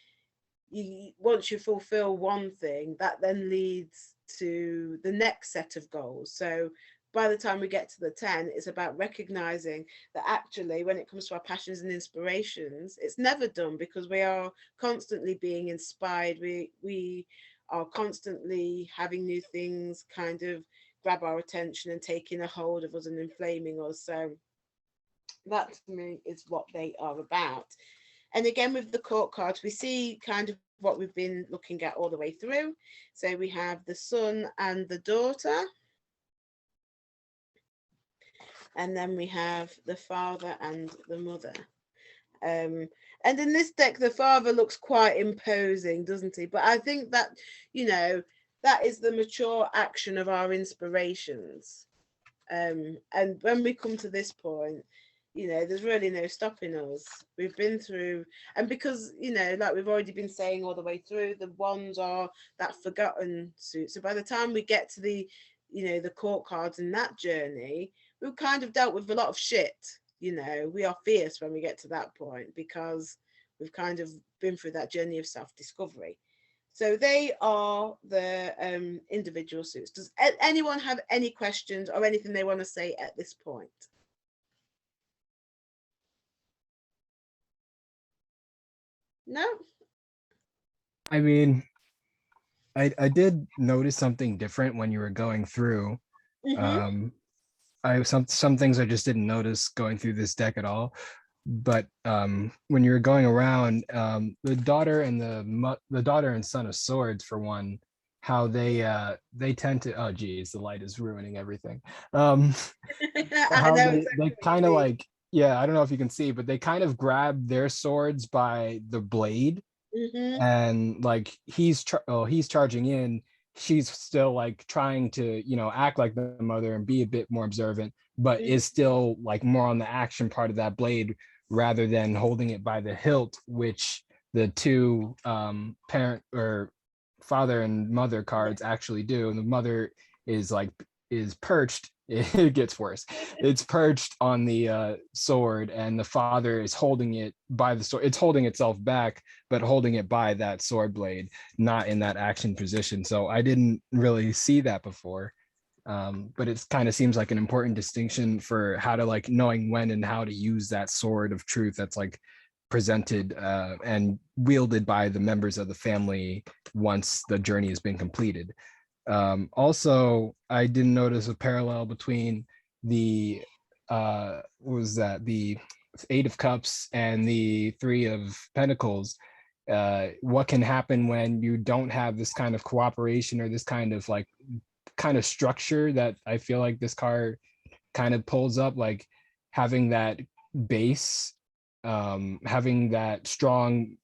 once you fulfill one thing, that then leads to the next set of goals. So by the time we get to the 10, it's about recognizing that actually, when it comes to our passions and inspirations, it's never done, because we are constantly being inspired. We are constantly having new things kind of grab our attention and taking a hold of us and inflaming us. So that to me is what they are about. And again, with the court cards, we see kind of what we've been looking at all the way through. So we have the son and the daughter. And then we have the father and the mother. And in this deck, the father looks quite imposing, doesn't he? But I think that, you know, that is the mature action of our inspirations. And when we come to this point, you know, there's really no stopping us. We've been through, and because, you know, like we've already been saying all the way through, the wands are that forgotten suit. So by the time we get to the, you know, the court cards in that journey, we've kind of dealt with a lot of shit. You know, we are fierce when we get to that point because we've kind of been through that journey of self-discovery. So they are the individual suits. Does anyone have any questions or anything they want to say at this point? No? I mean, I did notice something different when you were going through. Mhm. Some things I just didn't notice going through this deck at all. But when you were going around, the daughter and the daughter and son of swords, for one, how they tend to, oh geez, the light is ruining everything. I How know they exactly what kind you of mean. like, yeah, I don't know if you can see, but they kind of grab their swords by the blade, Mhm. and like he's charging in, she's still like trying to, you know, act like the mother and be a bit more observant, but Mhm. is still like more on the action part of that blade rather than holding it by the hilt, which the two parent or father and mother Yeah. cards actually do. And the mother is like, is perched, it gets worse, it's perched on the sword, and the father is holding it by the sword, it's holding itself back but holding it by that sword blade, not in that action position. So I didn't really see that before. But it kind of seems like an important distinction for how to like knowing when and how to use that sword of truth that's like presented and wielded by the members of the family once the journey has been completed. Also, I didn't notice a parallel between the what was that, the Eight of Cups and the Three of Pentacles. What can happen when you don't have this kind of cooperation or this kind of like kind of structure that I feel like this card kind of pulls up, like having that base, having that strong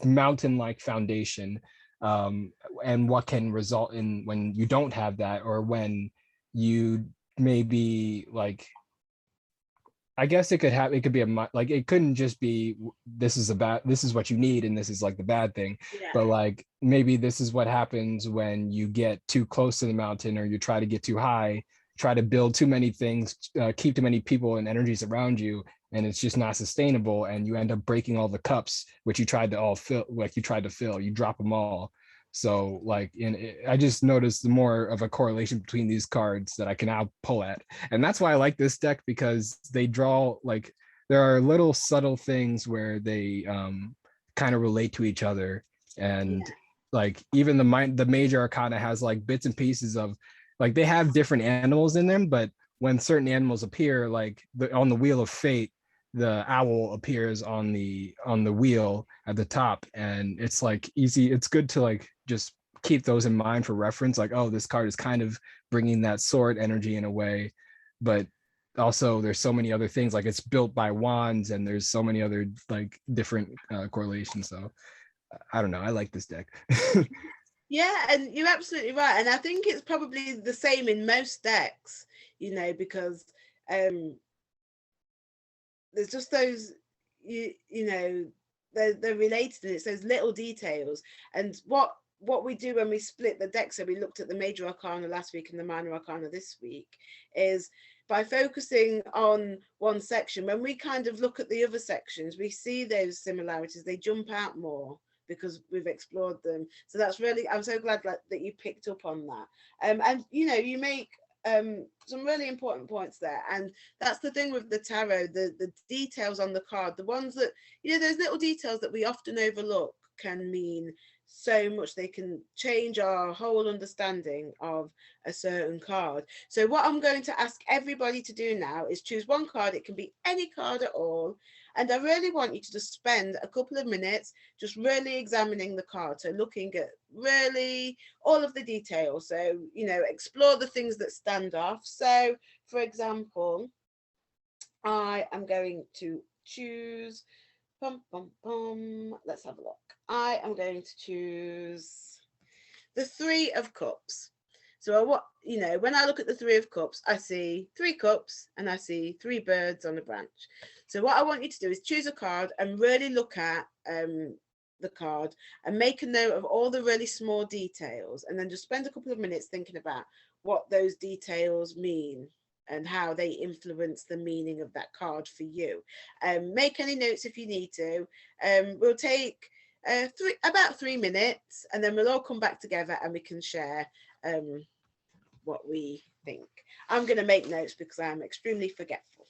mountain-like foundation, and what can result in when you don't have that, or when you maybe like, I guess it could have, it could be like, it couldn't just be this is this is what you need and this is like the bad thing, Yeah. but like maybe this is what happens when you get too close to the mountain, or you try to get too high, try to build too many things, keep too many people and energies around you, and it's just not sustainable, and you end up breaking all the cups which you tried to all fill, like you tried to fill, you drop them all. So like I just noticed more of a correlation between these cards that I can now pull at, and that's why I like this deck, because they draw like, there are little subtle things where they kind of relate to each other. And Yeah. like even the major arcana has like bits and pieces of, like they have different animals in them, but when certain animals appear, like on the wheel of fate, the owl appears on the wheel at the top, and it's like easy, it's good to like just keep those in mind for reference, like, oh, this card is kind of bringing that sword energy in a way, but also there's so many other things, like it's built by wands, and there's so many other like different correlations. So I don't know, I like this deck. Yeah, and you're absolutely right. And I think it's probably the same in most decks, you know, because there's just those, you know, they're related, and it's those little details. And what we do when we split the deck, so we looked at the major arcana last week and the minor arcana this week, is by focusing on one section, when we kind of look at the other sections, we see those similarities, they jump out more because we've explored them. So that's really, I'm so glad that you picked up on that. And you know, you make some really important points there, and that's the thing with the tarot, the details on the card, the ones that, you know, those little details that we often overlook can mean so much. They can change our whole understanding of a certain card. So what I'm going to ask everybody to do now is choose one card. It can be any card at all. And I really want you to just spend a couple of minutes just really examining the card. So looking at really all of the details. So, you know, explore the things that stand off. So, for example, I am going to choose, let's have a look. I am going to choose the Three of Cups. So what, you know, when I look at the Three of Cups, I see 3 cups and I see 3 birds on a branch. So what I want you to do is choose a card and really look at the card and make a note of all the really small details, and then just spend a couple of minutes thinking about what those details mean and how they influence the meaning of that card for you. Make any notes if you need to. We'll take about 3 minutes, and then we'll all come back together and we can share what we think. I'm going to make notes because I'm extremely forgetful.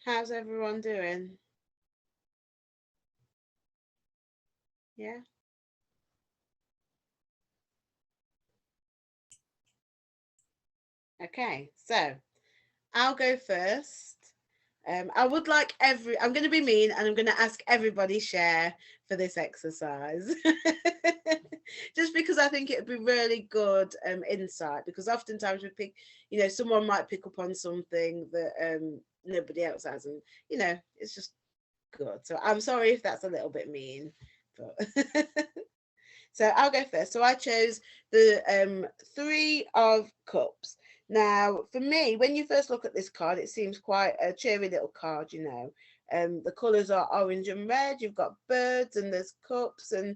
How's everyone doing? Yeah. Okay, so I'll go first. I would like I'm going to be mean and I'm going to ask everybody share for this exercise. Just because I think it'd be really good insight, because oftentimes we pick, you know, someone might pick up on something that nobody else has, and, you know, it's just good. So I'm sorry if that's a little bit mean, but so I'll go first. So I chose the 3 of Cups. Now, for me, when you first look at this card, it seems quite a cheery little card, you know. The colours are orange and red. You've got birds and there's cups, and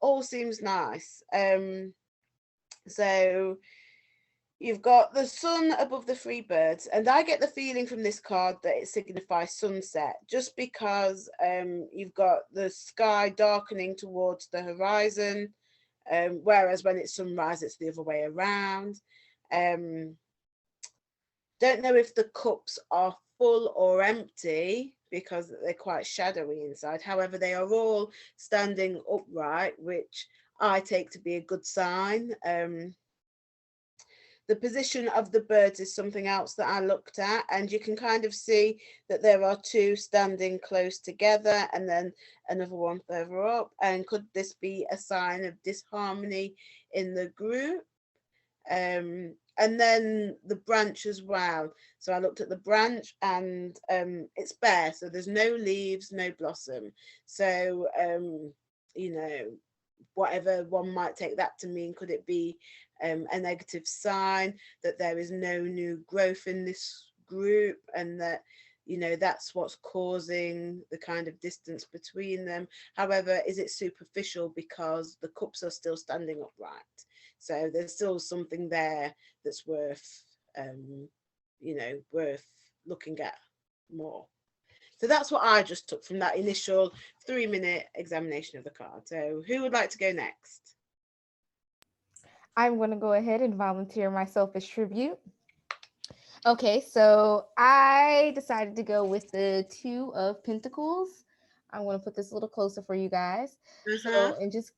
all seems nice. So you've got the sun above the 3 birds, and I get the feeling from this card that it signifies sunset, just because you've got the sky darkening towards the horizon, whereas when it's sunrise, it's the other way around. Don't know if the cups are full or empty because they're quite shadowy inside. However, they are all standing upright, which I take to be a good sign. The position of the birds is something else that I looked at, and you can kind of see that there are two standing close together and then another one further up. And could this be a sign of disharmony in the group? And then the branch as well. So I looked at the branch, and it's bare, so there's no leaves, no blossom. So you know, whatever one might take that to mean, could it be a negative sign that there is no new growth in this group, and that, you know, that's what's causing the kind of distance between them? However, is it superficial because the cups are still standing upright? So there's still something there that's worth, you know, worth looking at more. So that's what I just took from that initial 3-minute examination of the card. So who would like to go next? I'm going to go ahead and volunteer myself as tribute. Okay, so I decided to go with the Two of Pentacles. I want to put this a little closer for you guys. So, and just,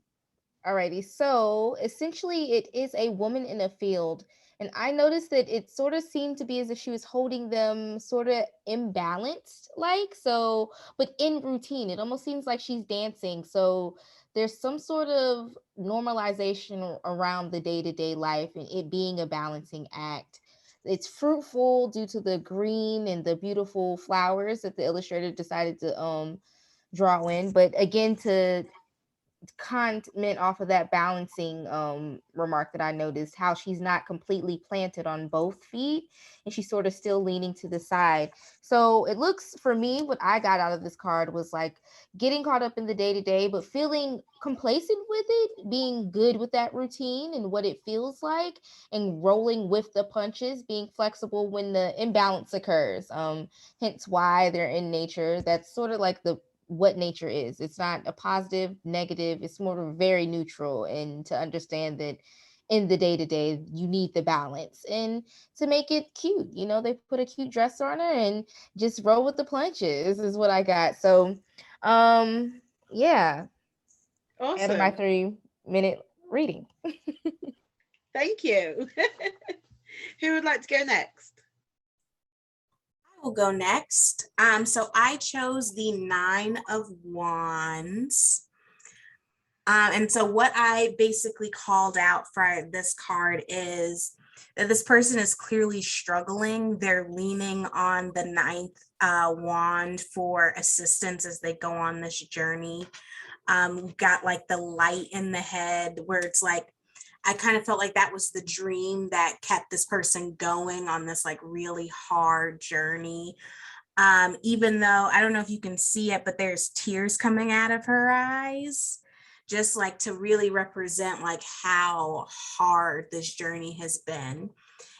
alrighty. So essentially it is a woman in a field. And I noticed that it sort of seemed to be as if she was holding them sort of imbalanced, like, so, but in routine. It almost seems like she's dancing. So there's some sort of normalization around the day-to-day life and it being a balancing act. It's fruitful due to the green and the beautiful flowers that the illustrator decided to draw in. But again, to comment off of that balancing remark that I noticed, how she's not completely planted on both feet and she's sort of still leaning to the side. So it looks, for me, what I got out of this card was like getting caught up in the day-to-day, but feeling complacent with it, being good with that routine and what it feels like, and rolling with the punches, being flexible when the imbalance occurs. Hence why they're in nature. That's sort of like what nature is. It's not a positive, negative, it's more of very neutral. And to understand that in the day-to-day, you need the balance. And to make it cute, you know, they put a cute dress on her and just roll with the punches is what I got. So yeah. Awesome. And my 3-minute reading. Thank you. Who would like to go next? I will go next. So I chose the 9 of Wands. And so what I basically called out for this card is that this person is clearly struggling. They're leaning on the 9th wand for assistance as they go on this journey. We've got like the light in the head where it's like, I kind of felt like that was the dream that kept this person going on this like really hard journey. Even though I don't know if you can see it, but there's tears coming out of her eyes, just like to really represent like how hard this journey has been.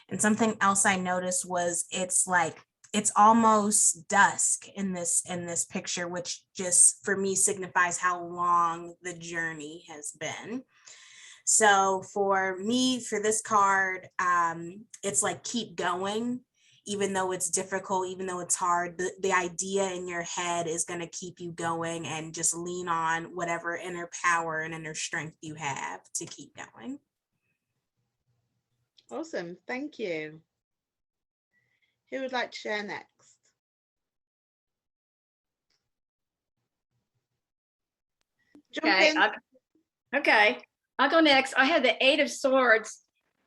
And something else I noticed was it's like, it's almost dusk in this picture, which just for me signifies how long the journey has been. So for me, for this card, it's like keep going, even though it's difficult, even though it's hard. The idea in your head is going to keep you going, and just lean on whatever inner power and inner strength you have to keep going. Awesome. Thank you. Who would like to share next? Okay, I'll go next. I had the 8 of Swords.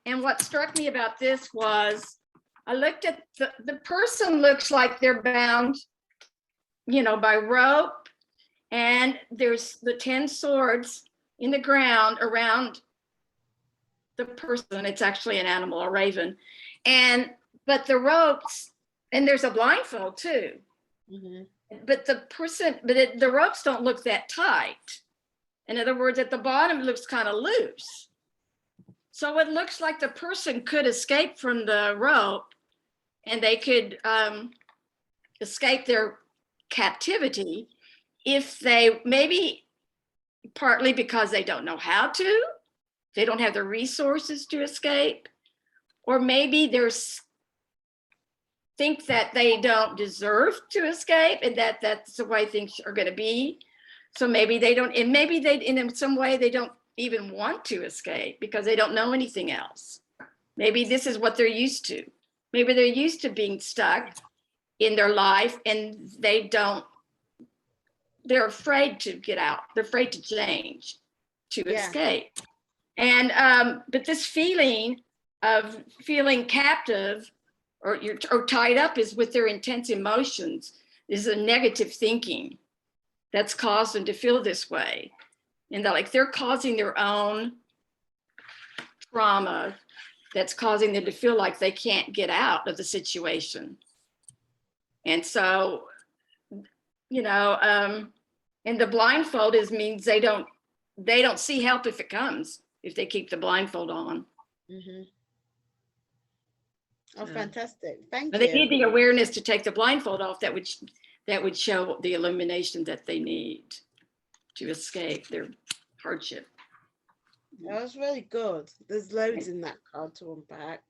And what struck me about this was I looked at the person looks like they're bound, you know, by rope. And there's the 10 swords in the ground around the person. It's actually an animal, a raven. But the ropes, and there's a blindfold too. Mm-hmm. But the ropes don't look that tight. In other words, at the bottom, it looks kind of loose. So it looks like the person could escape from the rope and they could escape their captivity if they, maybe partly because they don't know how to, they don't have the resources to escape, or maybe there's think that they don't deserve to escape and that that's the way things are going to be. So maybe they don't, and maybe they, in some way, they don't even want to escape because they don't know anything else. Maybe this is what they're used to. Maybe they're used to being stuck in their life and they're afraid to get out. They're afraid to change, to escape. And, but this feeling of feeling captive or tied up is with their intense emotions, is a negative thinking that's caused them to feel this way. And they're causing their own trauma that's causing them to feel like they can't get out of the situation. And so, and the blindfold means they don't see help if it comes, if they keep the blindfold on. Mm-hmm. Oh, fantastic. Thank But you. they need the awareness to take the blindfold off that would show the illumination that they need to escape their hardship. That was really good. There's loads in that card to unpack.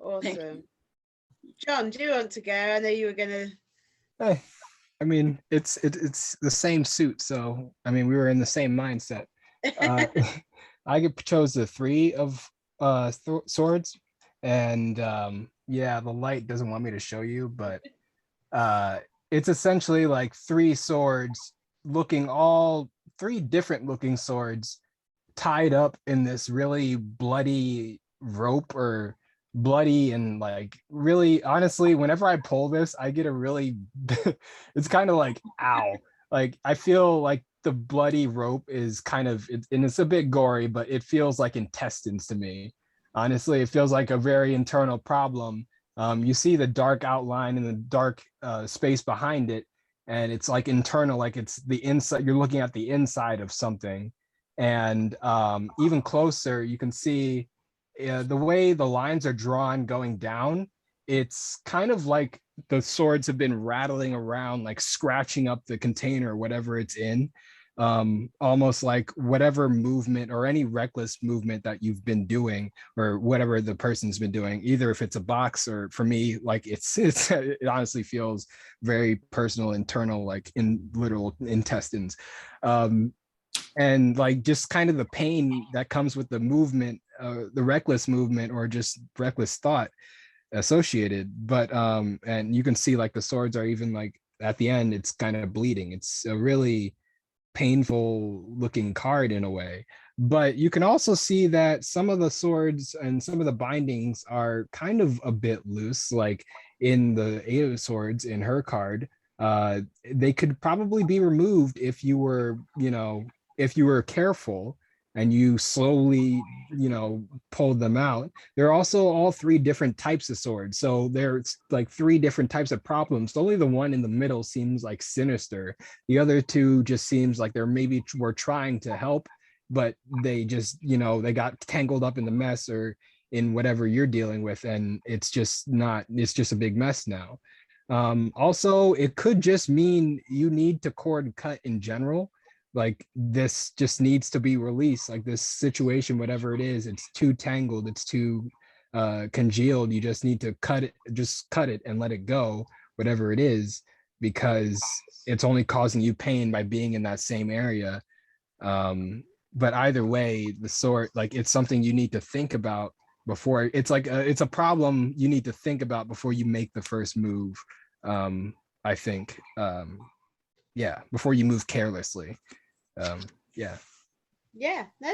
Awesome. John, do you want to go? I know you were gonna. Hey, I mean, it's the same suit, so I mean, we were in the same mindset. I chose the 3 of swords, and yeah, the light doesn't want me to show you, but it's essentially like 3 swords all 3 different looking swords tied up in this really bloody rope, or bloody, and like really, honestly, whenever I pull this, I get a really it's kind of like, ow, like I feel like the bloody rope is kind of, and it's a bit gory, but it feels like intestines to me. Honestly, it feels like a very internal problem. You see the dark outline and the dark space behind it, and it's like internal, like it's the inside, you're looking at the inside of something. And even closer, you can see the way the lines are drawn going down. It's kind of like the swords have been rattling around, like scratching up the container, whatever it's in. Almost like whatever movement or any reckless movement that you've been doing, or whatever the person's been doing, either if it's a box, or for me, like it honestly feels very personal, internal, like in literal intestines. And like just kind of the pain that comes with the movement, the reckless movement, or just reckless thought associated. But and you can see like the swords are even like at the end, it's kind of bleeding. It's a really painful looking card in a way. But you can also see that some of the swords and some of the bindings are kind of a bit loose, like in the 8 of Swords in her card. They could probably be removed if you were, if you were careful and you slowly, pulled them out. There are also all 3 different types of swords. So there's like 3 different types of problems. Only the one in the middle seems like sinister. The other 2 just seems like they're maybe were trying to help, but they just, they got tangled up in the mess or in whatever you're dealing with. And it's just a big mess now. Also, it could just mean you need to cord cut in general. Like this just needs to be released, like this situation, whatever it is, it's too tangled, it's too congealed. You just need to cut it and let it go, whatever it is, because it's only causing you pain by being in that same area. But either way, the sword, like it's something you need to think about before. It's like it's a problem you need to think about before you make the first move. I think before you move carelessly. No,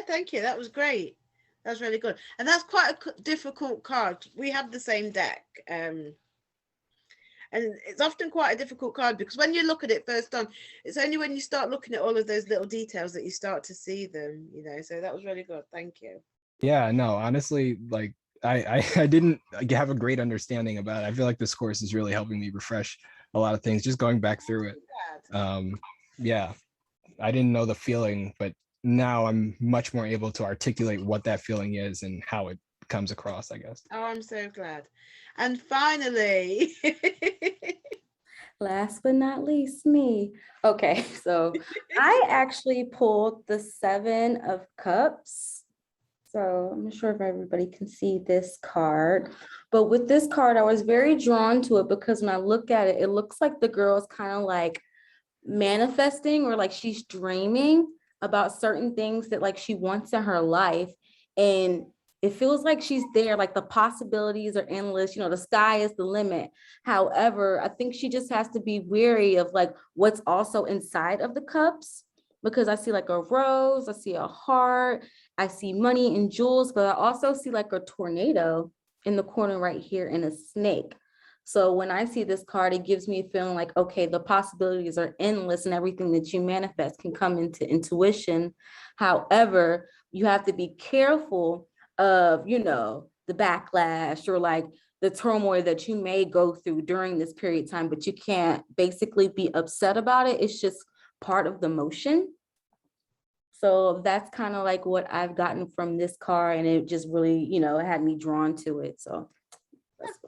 thank you, that was great. That was really good. And that's quite a difficult card. We have the same deck, and it's often quite a difficult card because when you look at it first on, it's only when you start looking at all of those little details that you start to see them, so that was really good. Thank you. Yeah, no, honestly, like I didn't have a great understanding about it. I feel like this course is really helping me refresh a lot of things, just going back through it. I didn't know the feeling, but now I'm much more able to articulate what that feeling is and how it comes across, I guess. Oh, I'm so glad. And finally, last but not least, me. Okay, so I actually pulled the 7 of Cups. So I'm not sure if everybody can see this card, but with this card, I was very drawn to it because when I look at it, it looks like the girl is kind of like manifesting or like she's dreaming about certain things that like she wants in her life. And it feels like she's there, like the possibilities are endless, the sky is the limit. However, I think she just has to be wary of like what's also inside of the cups, because I see like a rose, I see a heart, I see money and jewels, but I also see like a tornado in the corner right here and a snake. So when I see this card, it gives me a feeling like, okay, the possibilities are endless and everything that you manifest can come into intuition. However, you have to be careful of, the backlash or like the turmoil that you may go through during this period of time, but you can't basically be upset about it. It's just part of the motion. So that's kind of like what I've gotten from this card, and it just really, it had me drawn to it. So that's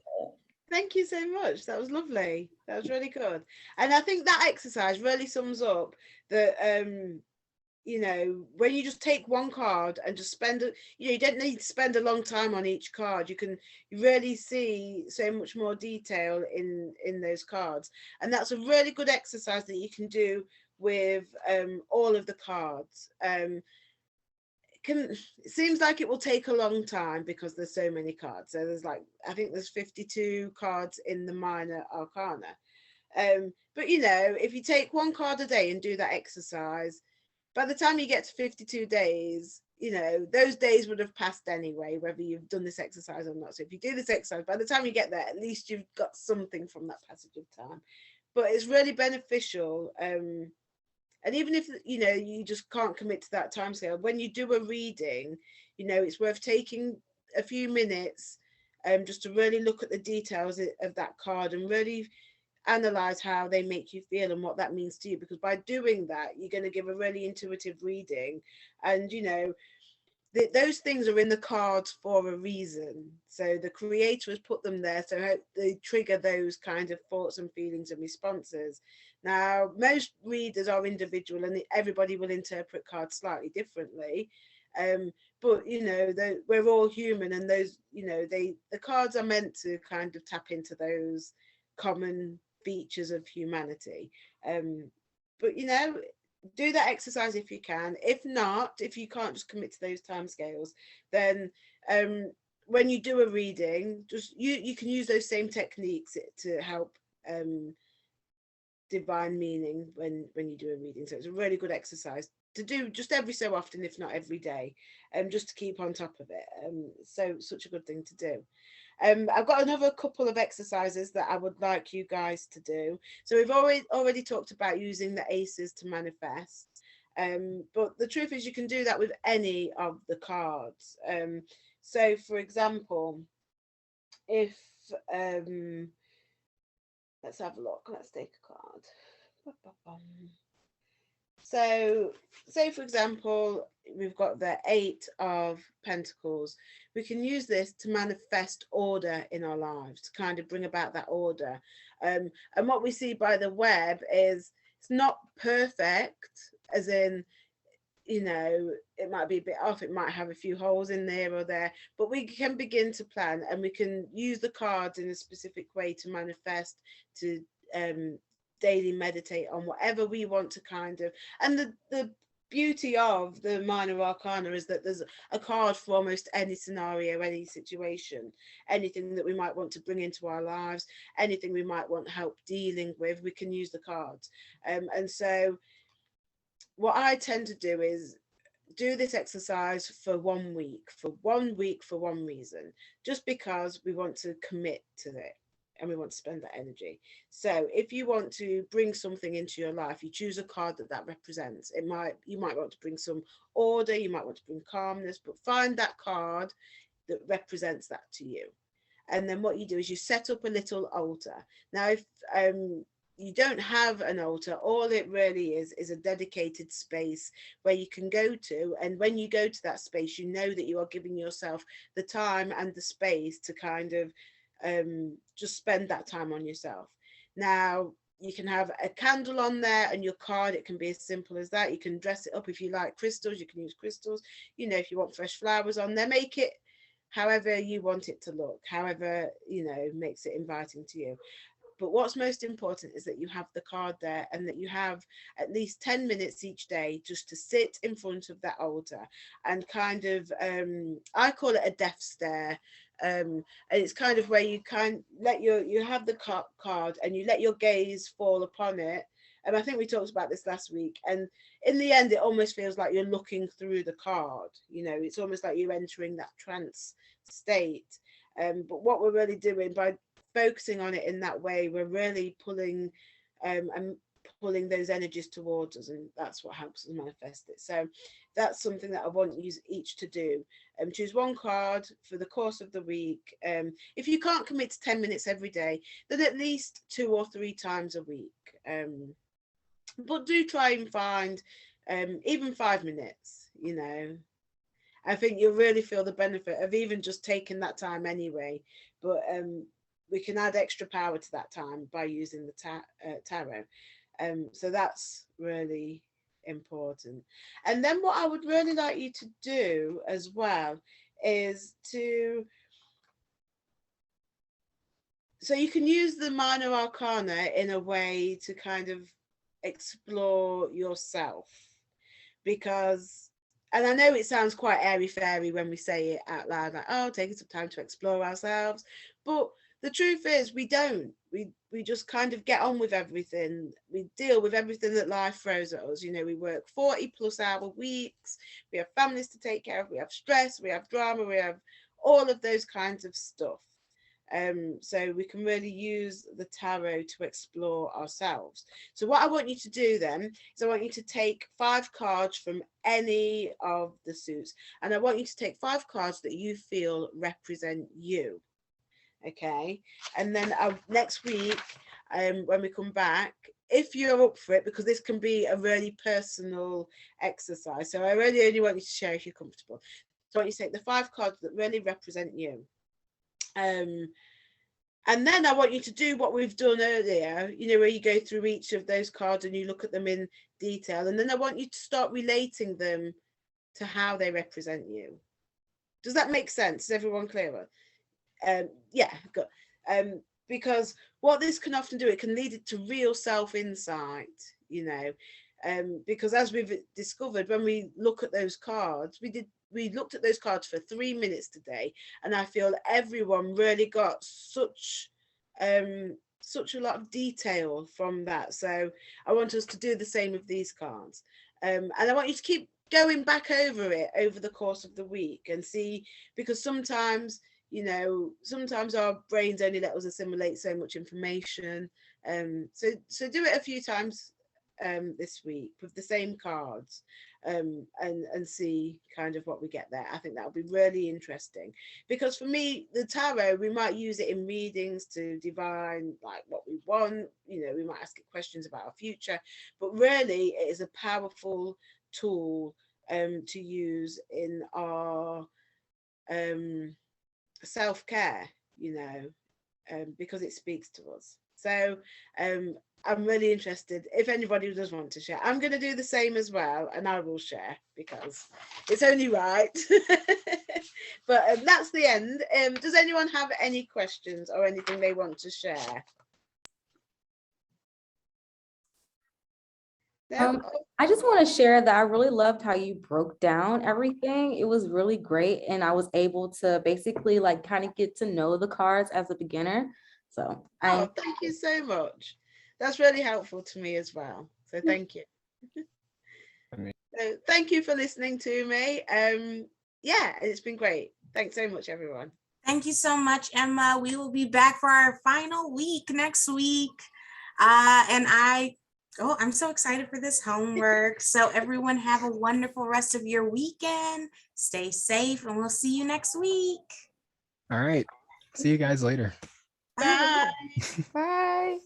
Thank you so much. That was lovely. That was really good. And I think that exercise really sums up that when you just take one card and just spend it, you don't need to spend a long time on each card. You can really see so much more detail in those cards. And that's a really good exercise that you can do with all of the cards. It seems like it will take a long time because there's so many cards. So I think there's 52 cards in the minor arcana. But if you take one card a day and do that exercise, by the time you get to 52 days, those days would have passed anyway, whether you've done this exercise or not. So if you do this exercise, by the time you get there, at least you've got something from that passage of time. But it's really beneficial. And even if, you just can't commit to that time scale, when you do a reading, it's worth taking a few minutes just to really look at the details of that card and really analyze how they make you feel and what that means to you. Because by doing that, you're going to give a really intuitive reading. And, those things are in the cards for a reason. So the creator has put them there so they trigger those kind of thoughts and feelings and responses. Now, most readers are individual and everybody will interpret cards slightly differently. But we're all human, and those, the cards are meant to kind of tap into those common features of humanity. But do that exercise if you can. If not, if you can't just commit to those timescales, then when you do a reading, just you can use those same techniques to help divine meaning when you do a reading. So it's a really good exercise to do just every so often, if not every day, just to keep on top of it. So such a good thing to do. I've got another couple of exercises that I would like you guys to do. So we've already talked about using the aces to manifest. But the truth is you can do that with any of the cards. So for example, if let's have a look, let's take a card. So say for example, we've got the 8 of Pentacles. We can use this to manifest order in our lives, to kind of bring about that order. And what we see by the web is it's not perfect, as in, it might be a bit off, it might have a few holes in there or there, but we can begin to plan, and we can use the cards in a specific way to manifest, to daily meditate on whatever we want to kind of. And the beauty of the minor arcana is that there's a card for almost any scenario, any situation, anything that we might want to bring into our lives, anything we might want help dealing with, we can use the cards. And so what I tend to do is do this exercise for 1 week, for one reason, just because we want to commit to it and we want to spend that energy. So if you want to bring something into your life, you choose a card that represents. You might want to bring some order, you might want to bring calmness, but find that card that represents that to you. And then what you do is you set up a little altar. Now, if you don't have an altar, all it really is a dedicated space where you can go to. And when you go to that space, you know that you are giving yourself the time and the space to kind of just spend that time on yourself. Now, You can have a candle on there and your card, it can be as simple as that. You can dress it up if you like crystals, you can use crystals. You know, if you want fresh flowers on there, make it however you want it to look, however, you know, makes it inviting to you. But what's most important is that you have the card there and that you have at least 10 minutes each day just to sit in front of that altar and kind of, I call it a death stare. And it's kind of where you can let you have the card and you let your gaze fall upon it. And I think we talked about this last week. And in the end, it almost feels like you're looking through the card. You know, it's almost like you're entering that trance state. But what we're really doing by focusing on it in that way, we're really pulling and pulling those energies towards us, and that's what helps us manifest it. So that's something that I want you each to do. Choose one card for the course of the week. If you can't commit to 10 minutes every day, then at least 2 or 3 times a week. But do try and find even 5 minutes, you know. I think you'll really feel the benefit of even just taking that time anyway. But we can add extra power to that time by using the tarot. So that's really important. And then what I would really like you to do as well is so you can use the minor arcana in a way to kind of explore yourself, because, and I know it sounds quite airy-fairy when we say it out loud, like, oh, taking some time to explore ourselves, but the truth is we don't. We just kind of get on with everything. We deal with everything that life throws at us. You know, we work 40+ hour weeks. We have families to take care of. We have stress. We have drama. We have all of those kinds of stuff. So we can really use the tarot to explore ourselves. So what I want you to do then is I want you to take 5 cards from any of the suits, and I want you to take 5 cards that you feel represent you. Okay, and then next week, when we come back, if you're up for it, because this can be a really personal exercise, so I really only want you to share if you're comfortable. So I want you to take the 5 cards that really represent you, and then I want you to do what we've done earlier, you know, where you go through each of those cards and you look at them in detail, and then I want you to start relating them to how they represent you. Does that make sense? Is everyone clearer? Yeah, good. Because what this can often do, it can lead it to real self-insight, you know, because as we've discovered, when we look at those cards, we looked at those cards for 3 minutes today, and I feel everyone really got such a lot of detail from that. So I want us to do the same with these cards, and I want you to keep going back over it over the course of the week and see, because sometimes, you know, sometimes our brains only let us assimilate so much information. So do it a few times this week with the same cards, and see kind of what we get there. I think that would be really interesting, because for me, the tarot, we might use it in readings to divine like what we want, you know, we might ask it questions about our future, but really it is a powerful tool to use in our self-care, you know, because it speaks to us. So I'm really interested if anybody does want to share. I'm going to do the same as well, and I will share because it's only right. But that's the end. Does anyone have any questions or anything they want to share? No? I just want to share that I really loved how you broke down everything. It was really great. And I was able to basically like kind of get to know the cards as a beginner. So thank you so much. That's really helpful to me as well. So thank you. So thank you for listening to me. Yeah, it's been great. Thanks so much, everyone. Thank you so much, Emma. We will be back for our final week next week. And I'm so excited for this homework. So everyone have a wonderful rest of your weekend. Stay safe, and we'll see you next week. All right. See you guys later. Bye. Bye.